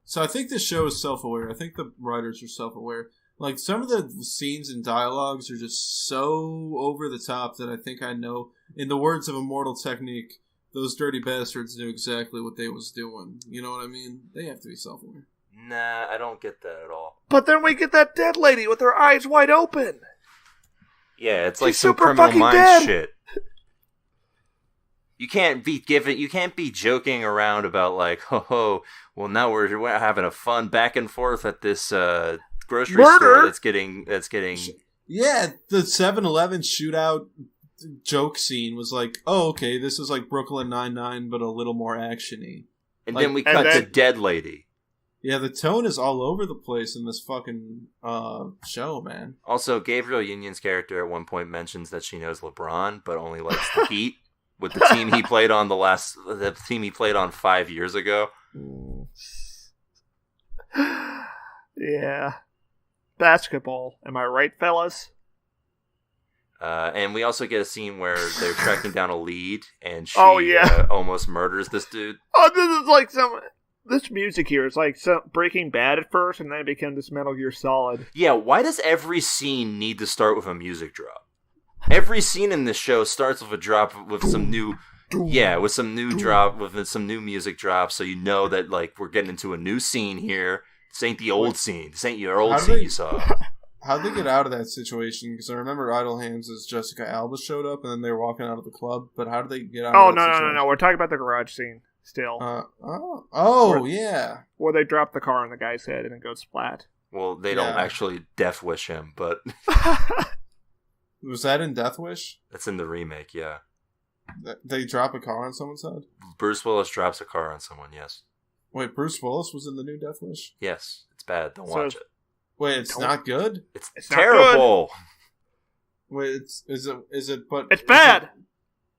So I think this show is self-aware. I think the writers are self-aware. Like, some of the scenes and dialogues are just so over the top that I think I know, in the words of Immortal Technique, those dirty bastards knew exactly what they was doing. You know what I mean? They have to be self-aware. Nah, I don't get that at all. But then we get that dead lady with her eyes wide open. Yeah, it's like some Criminal Minds shit. You can't be joking around about like, well, now we're having a fun back and forth at this grocery store that's getting. Yeah, the 7-Eleven shootout joke scene was like, oh, okay, this is like Brooklyn Nine-Nine, but a little more action-y. And then we cut to Dead Lady. Yeah, the tone is all over the place in this fucking show, man. Also, Gabrielle Union's character at one point mentions that she knows LeBron, but only likes the Heat with the team he played on the team he played on 5 years ago. Yeah. Basketball. Am I right, fellas? And we also get a scene where they're tracking down a lead, and she almost murders this dude. Oh, this is like this music here is like some Breaking Bad at first, and then it became this Metal Gear Solid. Yeah, why does every scene need to start with a music drop? Every scene in this show starts with a drop with some new... Yeah, with some new music drop, so you know that like we're getting into a new scene here. This ain't the old scene. This ain't your old scene you saw. How'd they get out of that situation? Because I remember Idle Hands as Jessica Alba showed up, and then they were walking out of the club. But how did they get out of that situation? No. We're talking about the garage scene still. Yeah. Where they drop the car on the guy's head and it goes splat. Well, they don't actually Death Wish him, but... Was that in Death Wish? That's in the remake, yeah. They drop a car on someone's head? Bruce Willis drops a car on someone, yes. Wait, Bruce Willis was in the new Death Wish? Yes, it's bad. Don't watch it. Wait, it's not good? It's terrible. Wait, is it? But it's bad.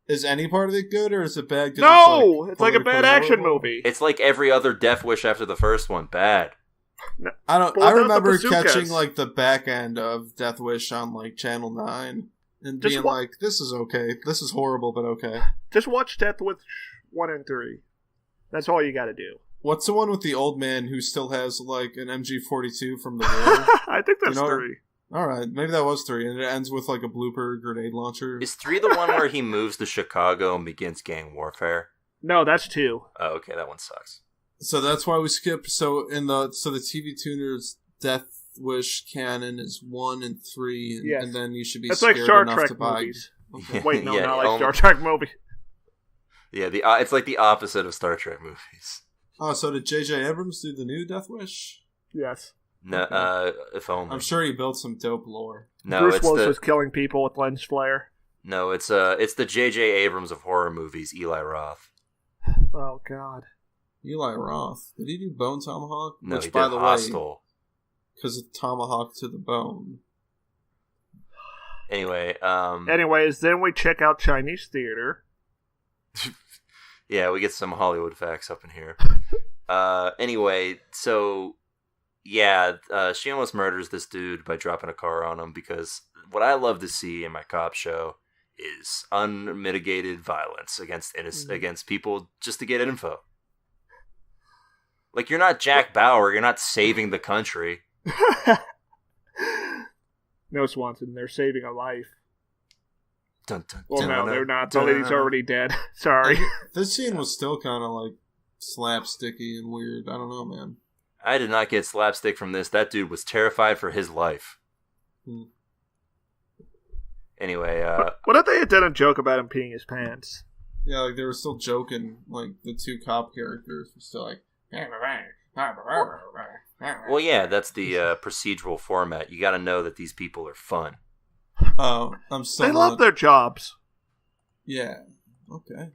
Is any part of it good, or is it bad? No, it's like a bad action movie. It's like every other Death Wish after the first one. Bad. No, I remember catching like the back end of Death Wish on like Channel 9 and being like, "This is okay. This is horrible, but okay." Just watch Death Wish 1 and 3. That's all you got to do. What's the one with the old man who still has like an MG42 from the war? I think that's 3. Alright, maybe that was 3, and it ends with like a blooper grenade launcher. Is 3 the one where he moves to Chicago and begins gang warfare? No, that's 2. Oh, okay, that one sucks. So that's why we skipped. So the TV Tuners Death Wish canon is 1 and 3, and then you should be scared like Star enough Trek to buy. Movies. Okay. Wait, no, not like Star Trek movie. Yeah, it's like the opposite of Star Trek movies. Oh, so did J.J. Abrams do the new Death Wish? Yes. No, if only. I'm sure he built some dope lore. No, Bruce Willis was killing people with lens flare. No, it's the J.J. Abrams of horror movies, Eli Roth. Oh God. Eli Roth. Did he do Bone Tomahawk? No, he did Hostel. Because of Tomahawk to the Bone. Anyway, Anyways, then we check out Chinese theater. Yeah, we get some Hollywood facts up in here. Anyway, so, yeah, she almost murders this dude by dropping a car on him because what I love to see in my cop show is unmitigated violence against people just to get info. Like, you're not Jack Bauer. You're not saving the country. No, Swanson. They're saving a life. Dun, dun, Well, dun, no, dun, they're not. The dun. lady's already dead. Sorry. This scene was still kind of like slapsticky and weird. I don't know, man. I did not get slapstick from this. That dude was terrified for his life. Anyway, what if they had done a joke about him peeing his pants? Yeah, like they were still joking. Like the two cop characters were still like. well, yeah, that's the procedural format. You got to know that these people are fun. Oh, I'm so. They love their jobs. Yeah. Okay.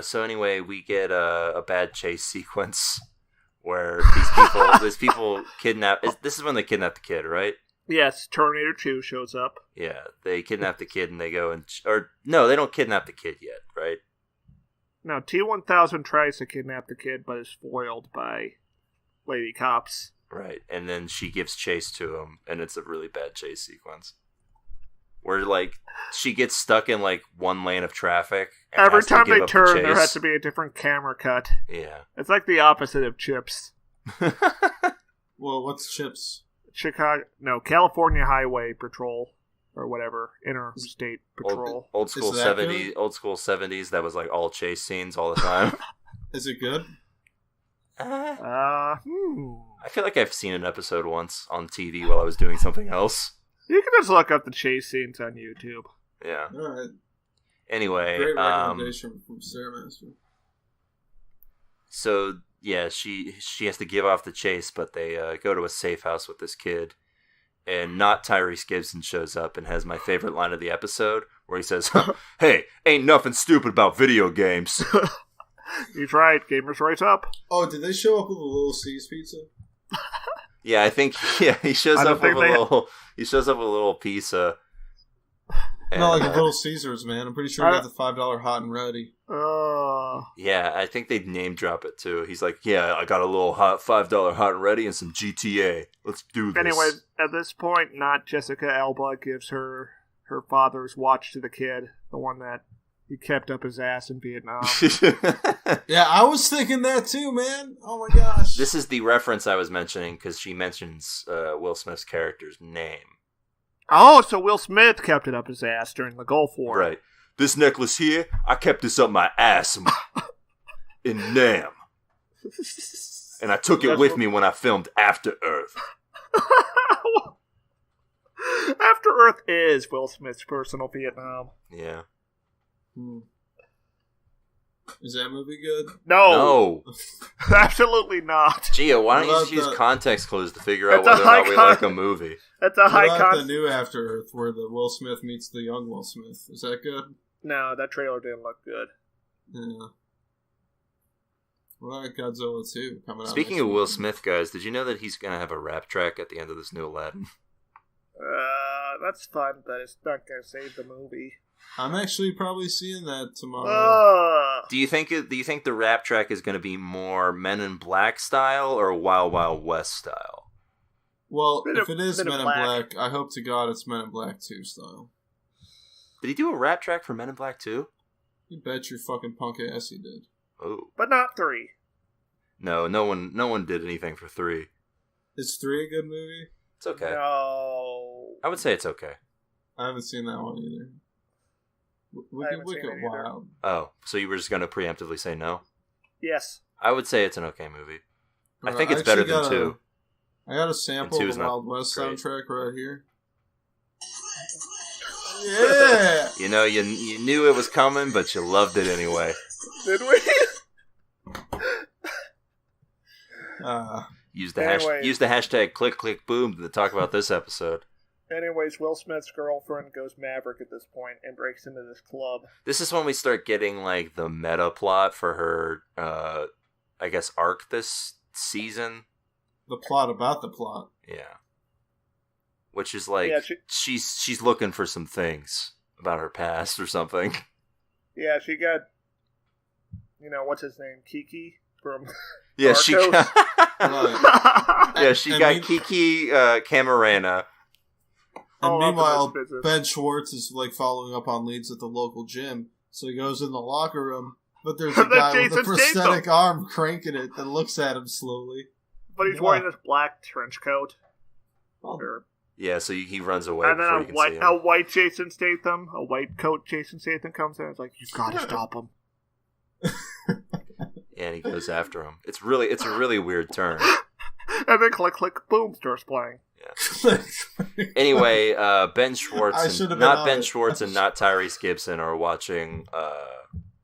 So anyway, we get a bad chase sequence where these people kidnap. This is when they kidnap the kid, right? Yes, Terminator 2 shows up. Yeah, they kidnap the kid and they go and or no, they don't kidnap the kid yet, right? No, T-1000 tries to kidnap the kid, but is foiled by lady cops. Right, and then she gives chase to him, and it's a really bad chase sequence. Where, like, she gets stuck in, like, one lane of traffic. And every has to time give they up the turn, there chase. has to be a different camera cut. Yeah. It's like the opposite of Chips. Well, what's Chips? California Highway Patrol. Or whatever. Interstate Patrol. Old school 70s. Good? Old school 70s, that was, like, all chase scenes all the time. Is it good? I feel like I've seen an episode once on TV while I was doing something else. You can just look up the chase scenes on YouTube. Yeah. All right. Anyway, Great recommendation from Stairmaster. So yeah, she has to give off the chase, but they go to a safe house with this kid, and not Tyrese Gibson shows up and has my favorite line of the episode, where he says, "Hey, ain't nothing stupid about video games." He's right. Gamers right up. Oh, did they show up with a Little C's pizza? Yeah, I think he shows up with he shows up with a little pizza. No, like a Little Caesars, man. I'm pretty sure we got the $5 hot and ready. Yeah, I think they name drop it too. He's like, "Yeah, I got a little $5 hot and ready and some GTA. Let's do this." Anyway, at this point, not Jessica Alba gives her father's watch to the kid, the one that he kept up his ass in Vietnam. Yeah, I was thinking that too, man. Oh my gosh. This is the reference I was mentioning because she mentions Will Smith's character's name. Oh, so Will Smith kept it up his ass during the Gulf War. Right. This necklace here, I kept this up my ass in Nam. And I took it with me when I filmed After Earth. After Earth is Will Smith's personal Vietnam. Yeah. Is that movie good? No. Absolutely not. Gia, why don't you just use context clues to figure out whether or not we like a movie? That's a high concept. The new After Earth, where the Will Smith meets the young Will Smith. Is that good? No, that trailer didn't look good. Yeah. Well, Godzilla 2 coming out. Speaking of Will Smith, guys, did you know that he's going to have a rap track at the end of this new Aladdin? That's fun, but it's not going to save the movie. I'm actually probably seeing that tomorrow. Do you think the rap track is going to be more Men in Black style or Wild Wild West style? Well, if it is Men in Black, I hope to God it's Men in Black 2 style. Did he do a rap track for Men in Black 2? You bet your fucking punk ass he did. Oh. But not 3. No one did anything for 3. Is 3 a good movie? It's okay. No. I would say it's okay. I haven't seen that one either. Wicked Wild. Oh, so you were just going to preemptively say no? Yes. I would say it's an okay movie. I think it's better than 2. I got a sample of the Wild West soundtrack right here. Yeah! You know, you knew it was coming, but you loved it anyway. Did we? Use the hashtag #ClickClickBoom to talk about this episode. Anyways, Will Smith's girlfriend goes Maverick at this point and breaks into this club. This is when we start getting, like, the meta plot for her, I guess, arc this season. The plot about the plot. Yeah. Which is, like, she's looking for some things about her past or something. Yeah, she got, what's his name? Kiki from Yeah, she got... Kiki Camarena. And meanwhile, Ben Schwartz is like following up on leads at the local gym. So he goes in the locker room But there's a guy with a Jason prosthetic Statham. arm cranking it that looks at him slowly. But he's wearing this black trench coat. Yeah, so he runs away. And then a white Jason Statham, a white coat Jason Statham comes in and it's like, you gotta stop him. Yeah, and he goes after him. It's a really weird turn. And then click, click, boom, starts playing. Yeah. Anyway, Ben Schwartz, and not Tyrese Gibson, are watching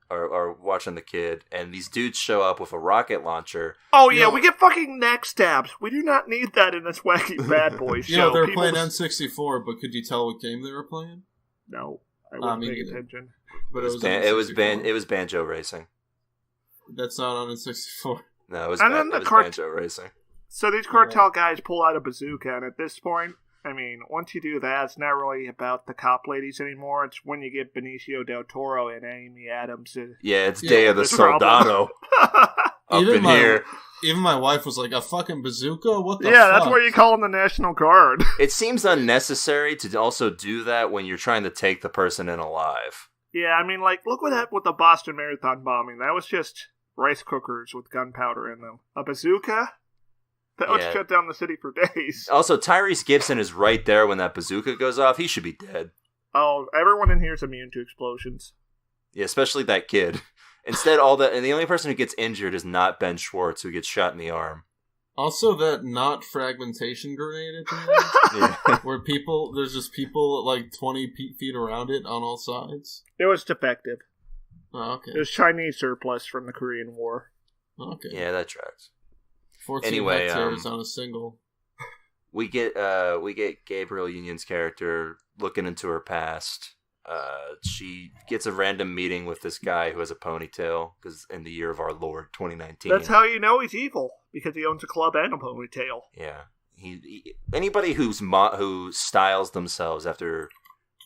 the kid, and these dudes show up with a rocket launcher. Oh yeah, we get fucking neck stabs. We do not need that in this wacky bad boy show. Yeah, they're playing N64, but could you tell what game they were playing? No, I wasn't paying attention. But it was Banjo Racing. That's not on N64. No, it was Banjo Racing. So these cartel guys pull out a bazooka, and at this point, I mean, once you do that, it's not really about the cop ladies anymore. It's when you get Benicio del Toro and Amy Adams. It's Day of the Soldado. Here. Even my wife was like, a fucking bazooka? What the fuck? Yeah, that's what you call them the National Guard. It seems unnecessary to also do that when you're trying to take the person in alive. Yeah, I mean, like, look what happened with the Boston Marathon bombing. That was just rice cookers with gunpowder in them. A bazooka? That would shut down the city for days. Also, Tyrese Gibson is right there when that bazooka goes off. He should be dead. Oh, everyone in here is immune to explosions. Yeah, especially that kid. Instead, and the only person who gets injured is not Ben Schwartz, who gets shot in the arm. Also, that not fragmentation grenade at the end, yeah. where there's just people like 20 feet around it on all sides. It was defective. Oh, okay. It was Chinese surplus from the Korean War. Okay. Yeah, that tracks. 14 anyway, hectares on a single. We get Gabrielle Union's character looking into her past. She gets a random meeting with this guy who has a ponytail, because in the year of our Lord 2019. That's how you know he's evil, because he owns a club and a ponytail. Yeah, anybody who styles themselves after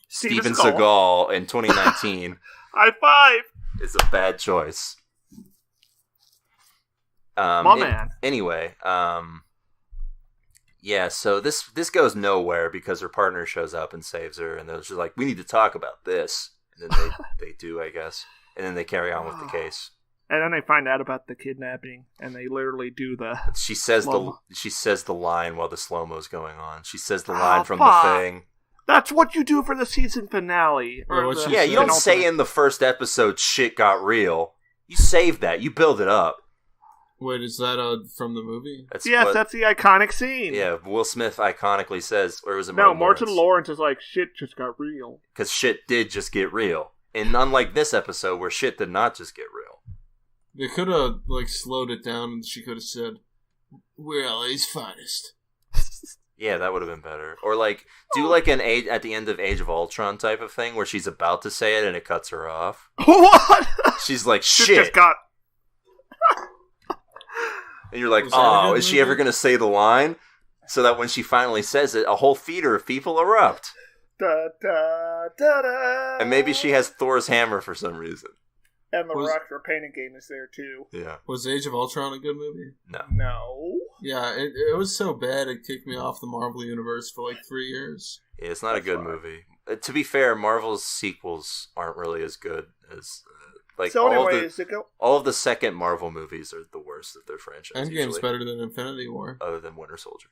Steven Seagal in 2019. High five! Is a bad choice. My man. Anyway, yeah, so this goes nowhere because her partner shows up and saves her, and they're just like, we need to talk about this. And then they do, I guess. And then they carry on with the case. And then they find out about the kidnapping, and they literally do the... She says the line while the slow-mo's going on. She says the line from the thing. That's what you do for the season finale. Yeah, you don't say in the first episode, shit got real. You save that. You build it up. Wait, is that from the movie? That's the iconic scene. Yeah, Will Smith iconically says, or was it Martin Lawrence is like, shit just got real. Because shit did just get real. And unlike this episode where shit did not just get real. They could have, slowed it down and she could have said, we're LA's finest. Yeah, that would have been better. Or, do at the end of Age of Ultron type of thing where she's about to say it and it cuts her off. What? She's like, shit. Shit just got... And you're like, oh, is she ever going to say the line? So that when she finally says it, a whole theater of people erupt. Da, da, da, da. And maybe she has Thor's hammer for some reason. And the Rock for Painting Game is there, too. Yeah. Was Age of Ultron a good movie? No. Yeah, it was so bad it kicked me off the Marvel Universe for 3 years. Yeah, it's not a good movie. To be fair, Marvel's sequels aren't really as good as... all of the second Marvel movies are the worst of their franchise. Endgame's better than Infinity War. Other than Winter Soldier.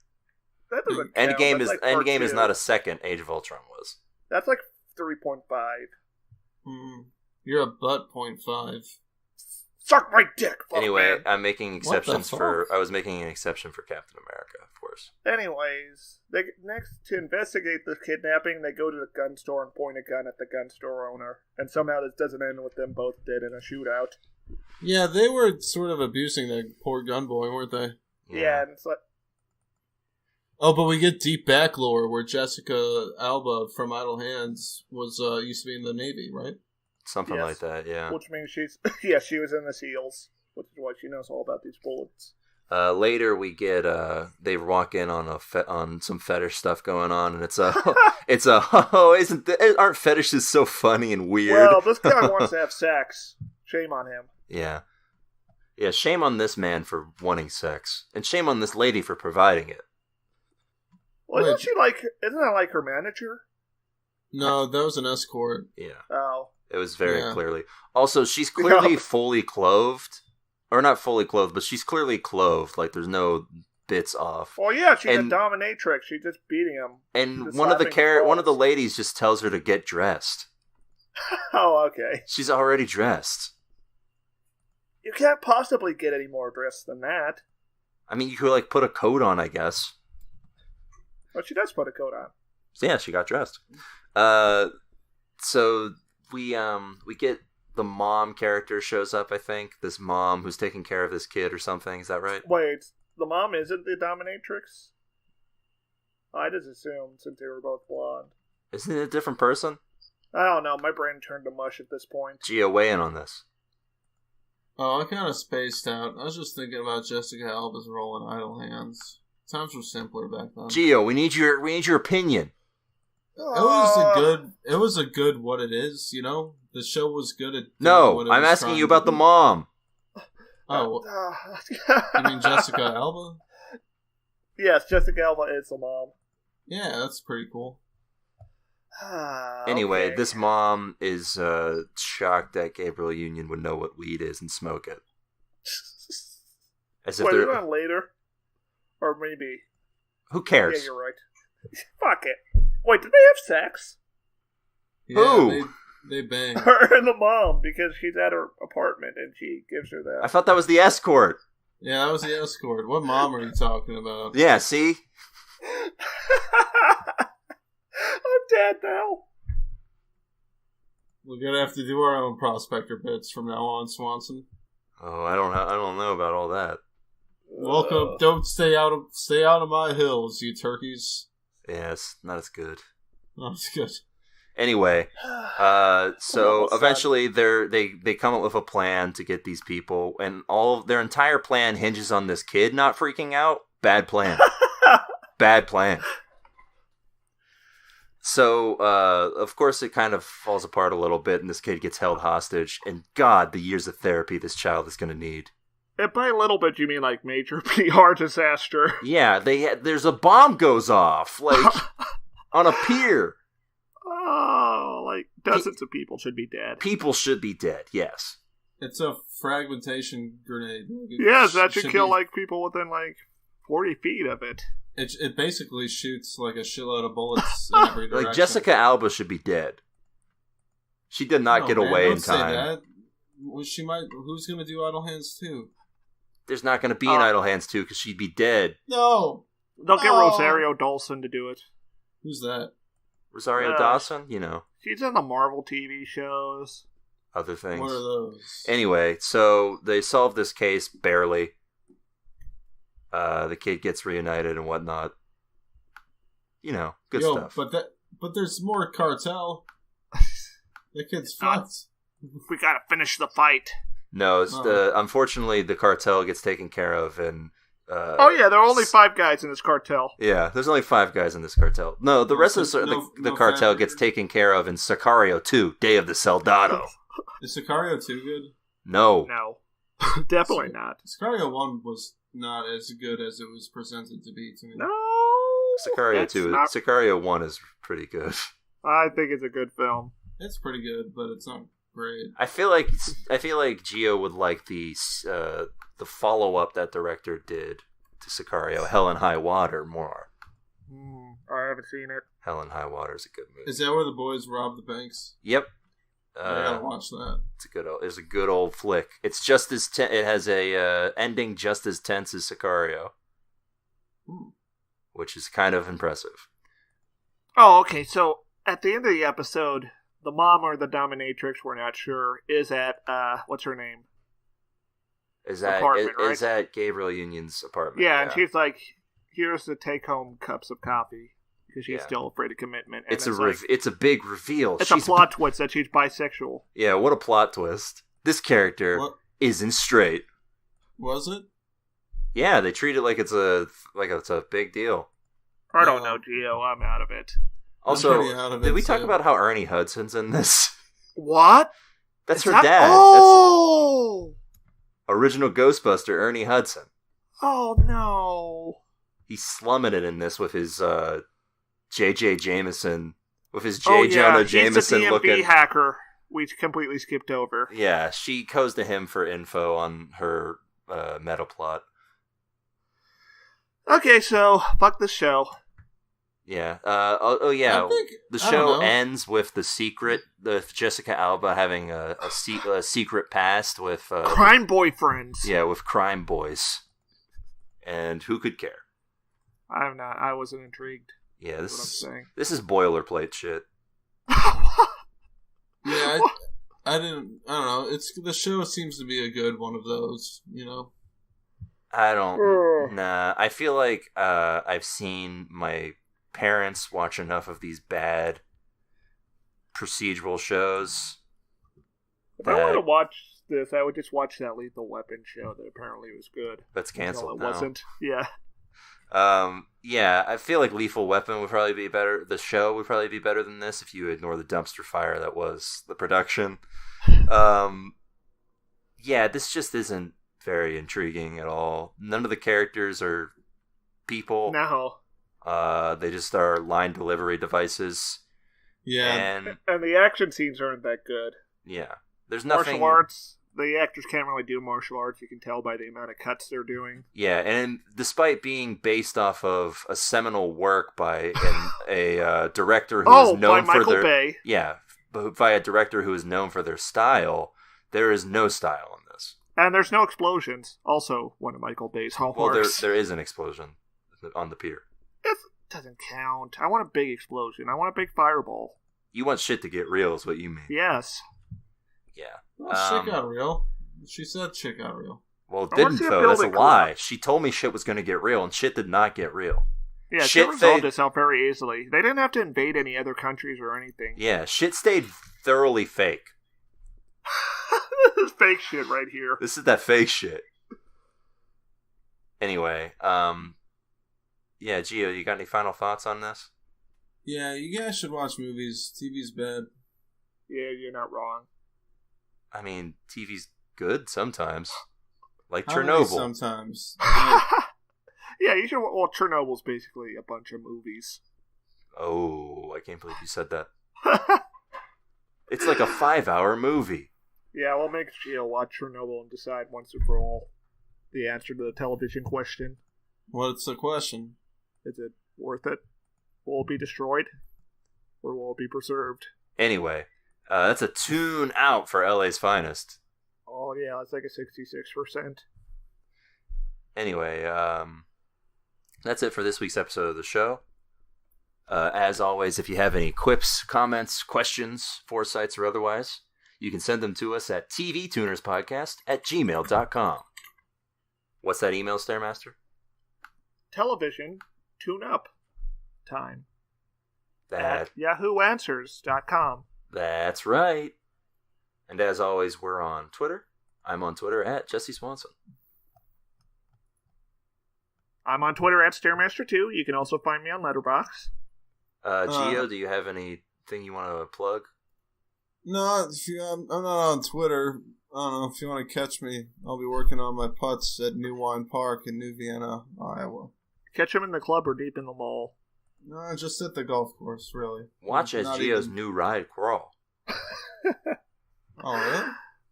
That doesn't count. Endgame is not a second. Age of Ultron was. That's 3.5. You're a butt 0.5. Suck my dick. Anyway, man. I'm making exceptions I was making an exception for Captain America, of course. Anyways, to investigate the kidnapping, they go to the gun store and point a gun at the gun store owner. And somehow this doesn't end with them both dead in a shootout. Yeah, they were sort of abusing that poor gun boy, weren't they? Yeah, and it's like... Oh, but we get deep back lore where Jessica Alba from Idle Hands was used to be in the Navy, right? Something like that, yeah. Which means she was in the SEALs, which is why she knows all about these bullets. Later we get they walk in on some fetish stuff going on, and aren't fetishes so funny and weird? Well, this guy wants to have sex. Shame on him. Yeah. Yeah, shame on this man for wanting sex, and shame on this lady for providing it. Well, isn't that like her manager? No, that was an escort. Yeah. Oh. It was very clearly. Also, she's clearly fully clothed. Or not fully clothed, but she's clearly clothed. Like, there's no bits off. Well, yeah, she's a dominatrix. She's just beating him. And one of the ladies just tells her to get dressed. Oh, okay. She's already dressed. You can't possibly get any more dressed than that. I mean, you could, like, put a coat on, I guess. But she does put a coat on. So, yeah, she got dressed. So we get the mom character shows up, I think. This mom who's taking care of this kid or something. Is that right? Wait, the mom isn't the dominatrix? I just assumed since they were both blonde. Isn't it a different person? I don't know. My brain turned to mush at this point. Gio, weigh in on this. Oh, I kind of spaced out. I was just thinking about Jessica Alba's role in Idle Hands. Times were simpler back then. Gio, we need your opinion. It was a good what it is, you know? The show was good at No, I'm asking you about the mom. Oh. You mean Jessica Alba? Yes, Jessica Alba is the mom. Yeah, that's pretty cool. Anyway, Okay. this mom is shocked that Gabriel Union would know what weed is and smoke it. As if Wait, they're... is that later? Or maybe. Who cares? Yeah, you're right. Fuck it. Wait, did they have sex? Yeah, Who? They bang. Her and the mom, because she's at her apartment and she gives her that. I thought that was the escort. Yeah, that was the escort. What mom are you talking about? Yeah, see? I'm dead now. We're gonna have to do our own prospector bits from now on, Swanson. Oh, I don't know about all that. Welcome. Don't stay out of my hills, you turkeys. Yeah, it's not as good. Oh, it's good. Anyway, so eventually they come up with a plan to get these people, and all of their entire plan hinges on this kid not freaking out. Bad plan. Bad plan. So, of course, it kind of falls apart a little bit, and this kid gets held hostage, and God, the years of therapy this child is going to need. And by a little bit, you mean like major PR disaster. Yeah, there's a bomb goes off, like, on a pier. Oh, like dozens of people should be dead. People should be dead, yes. It's a fragmentation grenade. Yes, that should kill like people within like 40 feet of it. It basically shoots like a shitload of bullets in every direction. Like Jessica Alba should be dead. She did not get away in time. Say that. Well, she might. Who's going to do Idle Hands 2? There's not going to be an Idle Hands 2 because she'd be dead. No. They'll get Rosario Dawson to do it. Who's that? Rosario Dawson? You know. She's in the Marvel TV shows. Other things. What are those? Anyway, so they solve this case barely. The kid gets reunited and whatnot. You know, good stuff. But there's more cartel. The kid's fucked. We gotta finish the fight. No, unfortunately, the cartel gets taken care of, and oh yeah, there are only 5 guys in this cartel. Yeah, there's only 5 guys in this cartel. No, the rest of the cartel gets taken care of in Sicario 2, Day of the Soldado. Is Sicario 2 good? No. No. Definitely not. Sicario 1 was not as good as it was presented to be to me. No. Sicario 1 is pretty good. I think it's a good film. It's pretty good, but it's not great. I feel like Gio would like the follow-up that director did to Sicario, Hell and High Water, more. I haven't seen it. Hell and High Water is a good movie. Is that where the boys rob the banks? Yep. I gotta watch that. It's a good old flick. It's just as it has a ending just as tense as Sicario, which is kind of impressive. Oh, okay. So at the end of the episode, the mom or the dominatrix, we're not sure, is at what's her name? Is at Gabriel Union's apartment? Yeah, and she's like, "Here's the take-home cups of coffee." Because she's still afraid of commitment. And it's a big reveal. It's a plot twist that she's bisexual. Yeah, what a plot twist. This character isn't straight. Was it? Yeah, they treat it like it's a big deal. I don't know, Gio. I'm out of it. Also, did we talk about how Ernie Hudson's in this? What? That's her dad. Oh! That's original Ghostbuster, Ernie Hudson. Oh, no. He's slumming it in this with his J.J. Jameson, with his J. Jonah Jameson he's a DMV looking hacker. we completely skipped over. Yeah, she goes to him for info on her meta plot. Okay, so fuck this show. Yeah. The show ends with the secret, Jessica Alba having a secret past with crime boyfriends. Yeah, with crime boys. And who could care? I wasn't intrigued. Yeah, this is boilerplate shit. Yeah, I don't know. The show seems to be a good one of those, you know. Nah. I feel like I've seen my parents watch enough of these bad procedural shows. If I wanted to watch this, I would just watch that Lethal Weapon show that apparently was good. That's canceled now. It wasn't. Yeah. Yeah, I feel like Lethal Weapon would probably be better. The show would probably be better than this if you ignore the dumpster fire that was the production. Yeah, this just isn't very intriguing at all. None of the characters are people. No. They just are line delivery devices. Yeah. And the action scenes aren't that good. Yeah. There's nothing... Martial arts, the actors can't really do martial arts. You can tell by the amount of cuts they're doing. Yeah, and despite being based off of a seminal work by a director who is known by for Michael their... Bay. Yeah, but by a director who is known for their style, there is no style in this. And there's no explosions. Also, one of Michael Bay's hallmarks. Well, there is an explosion on the pier. It doesn't count. I want a big explosion. I want a big fireball. You want shit to get real is what you mean. Yes. Yeah. Well, shit got real. She said shit got real. Well, it didn't, though. That's a lie. She told me shit was going to get real, and shit did not get real. Yeah, shit resolved itself very easily. They didn't have to invade any other countries or anything. Yeah, shit stayed thoroughly fake. This is fake shit right here. This is that fake shit. Anyway, yeah, Gio, you got any final thoughts on this? Yeah, you guys should watch movies. TV's bad. Yeah, you're not wrong. I mean, TV's good sometimes. Like How Chernobyl. Sometimes. Yeah, you should. Well, Chernobyl's basically a bunch of movies. Oh, I can't believe you said that. It's like a 5-hour movie. Yeah, we'll make Gio watch Chernobyl and decide once and for all the answer to the television question. What's the question? Is it worth it? Will it be destroyed? Or will it be preserved? Anyway, that's a tune out for LA's finest. Oh, yeah, it's like a 66%. Anyway, that's it for this week's episode of the show. As always, if you have any quips, comments, questions, foresights, or otherwise, you can send them to us at tvtunerspodcast@gmail.com. What's that email, Stairmaster? Television tune-up time. At yahooanswers.com. That's right. And as always, we're on Twitter. I'm on Twitter at Jesse Swanson. I'm on Twitter at Stairmaster2. You can also find me on Letterboxd. Gio, do you have anything you want to plug? No, I'm not on Twitter. I don't know if you want to catch me. I'll be working on my putts at New Wine Park in New Vienna, Iowa. Catch him in the club or deep in the mall. No, just at the golf course, really. Watch as Gio's new ride crawl. Oh, really?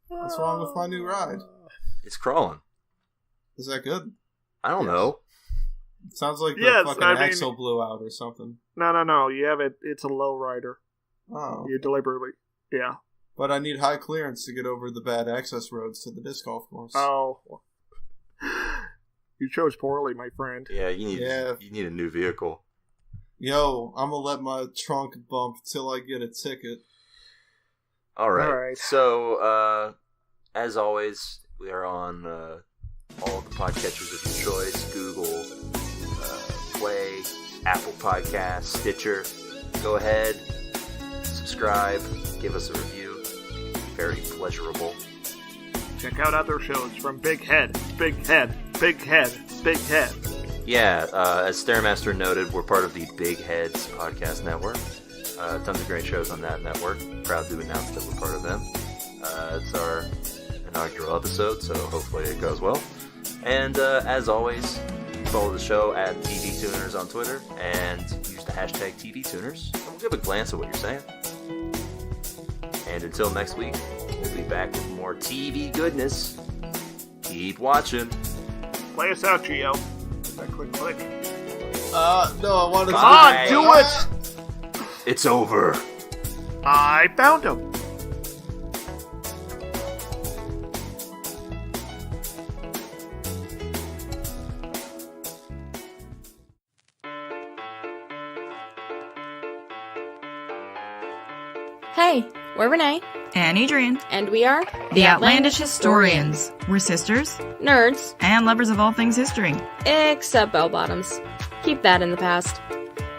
What's wrong with my new ride? It's crawling. Is that good? I don't know. It sounds like the fucking axle blew out or something. No. You have it. It's a low rider. Oh. You deliberately. Yeah. But I need high clearance to get over the bad access roads to the disc golf course. Oh. You chose poorly, my friend. Yeah, you need a new vehicle. Yo, I'm gonna let my trunk bump till I get a ticket. All right. So, as always, we are on all the podcatchers of your choice: Google, Play, Apple Podcasts, Stitcher. Go ahead, subscribe, give us a review. Very pleasurable. Check out other shows from Big Head, Big Head, Big Head, Big Head. Yeah, as Stairmaster noted, we're part of the Big Heads podcast network. Tons of great shows on that network. Proud to announce that we're part of them. It's our inaugural episode, so hopefully it goes well. And as always, follow the show at TV Tuners on Twitter and use the hashtag TV Tuners. And we'll give a glance at what you're saying. And until next week, we'll be back with more TV goodness. Keep watching. Play us out, Gio. Click. No, I wanted to... Come on, do it! It's over. I found him. Hey, we're Renee. And Adrian. And we are The Outlandish Historians. We're sisters. Nerds. And lovers of all things history. Except bell bottoms. Keep that in the past.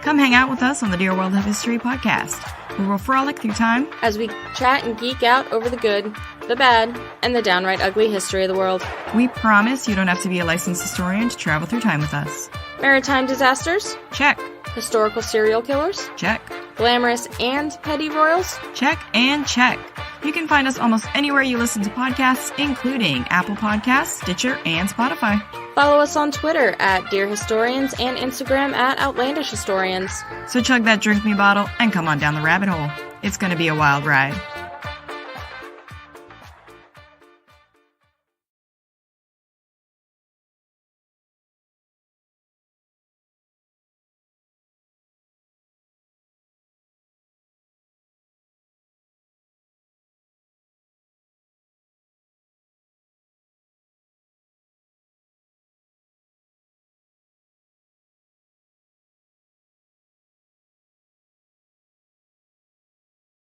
Come hang out with us on the Dear World of History podcast, where we'll frolic through time as we chat and geek out over the good, the bad, and the downright ugly history of the world. We promise you don't have to be a licensed historian to travel through time with us. Maritime disasters? Check. Historical serial killers? Check. Glamorous and petty royals? Check and check. You can find us almost anywhere you listen to podcasts, including Apple Podcasts, Stitcher, and Spotify. Follow us on Twitter at Dear Historians and Instagram at Outlandish Historians. So chug that drink me bottle and come on down the rabbit hole. It's going to be a wild ride.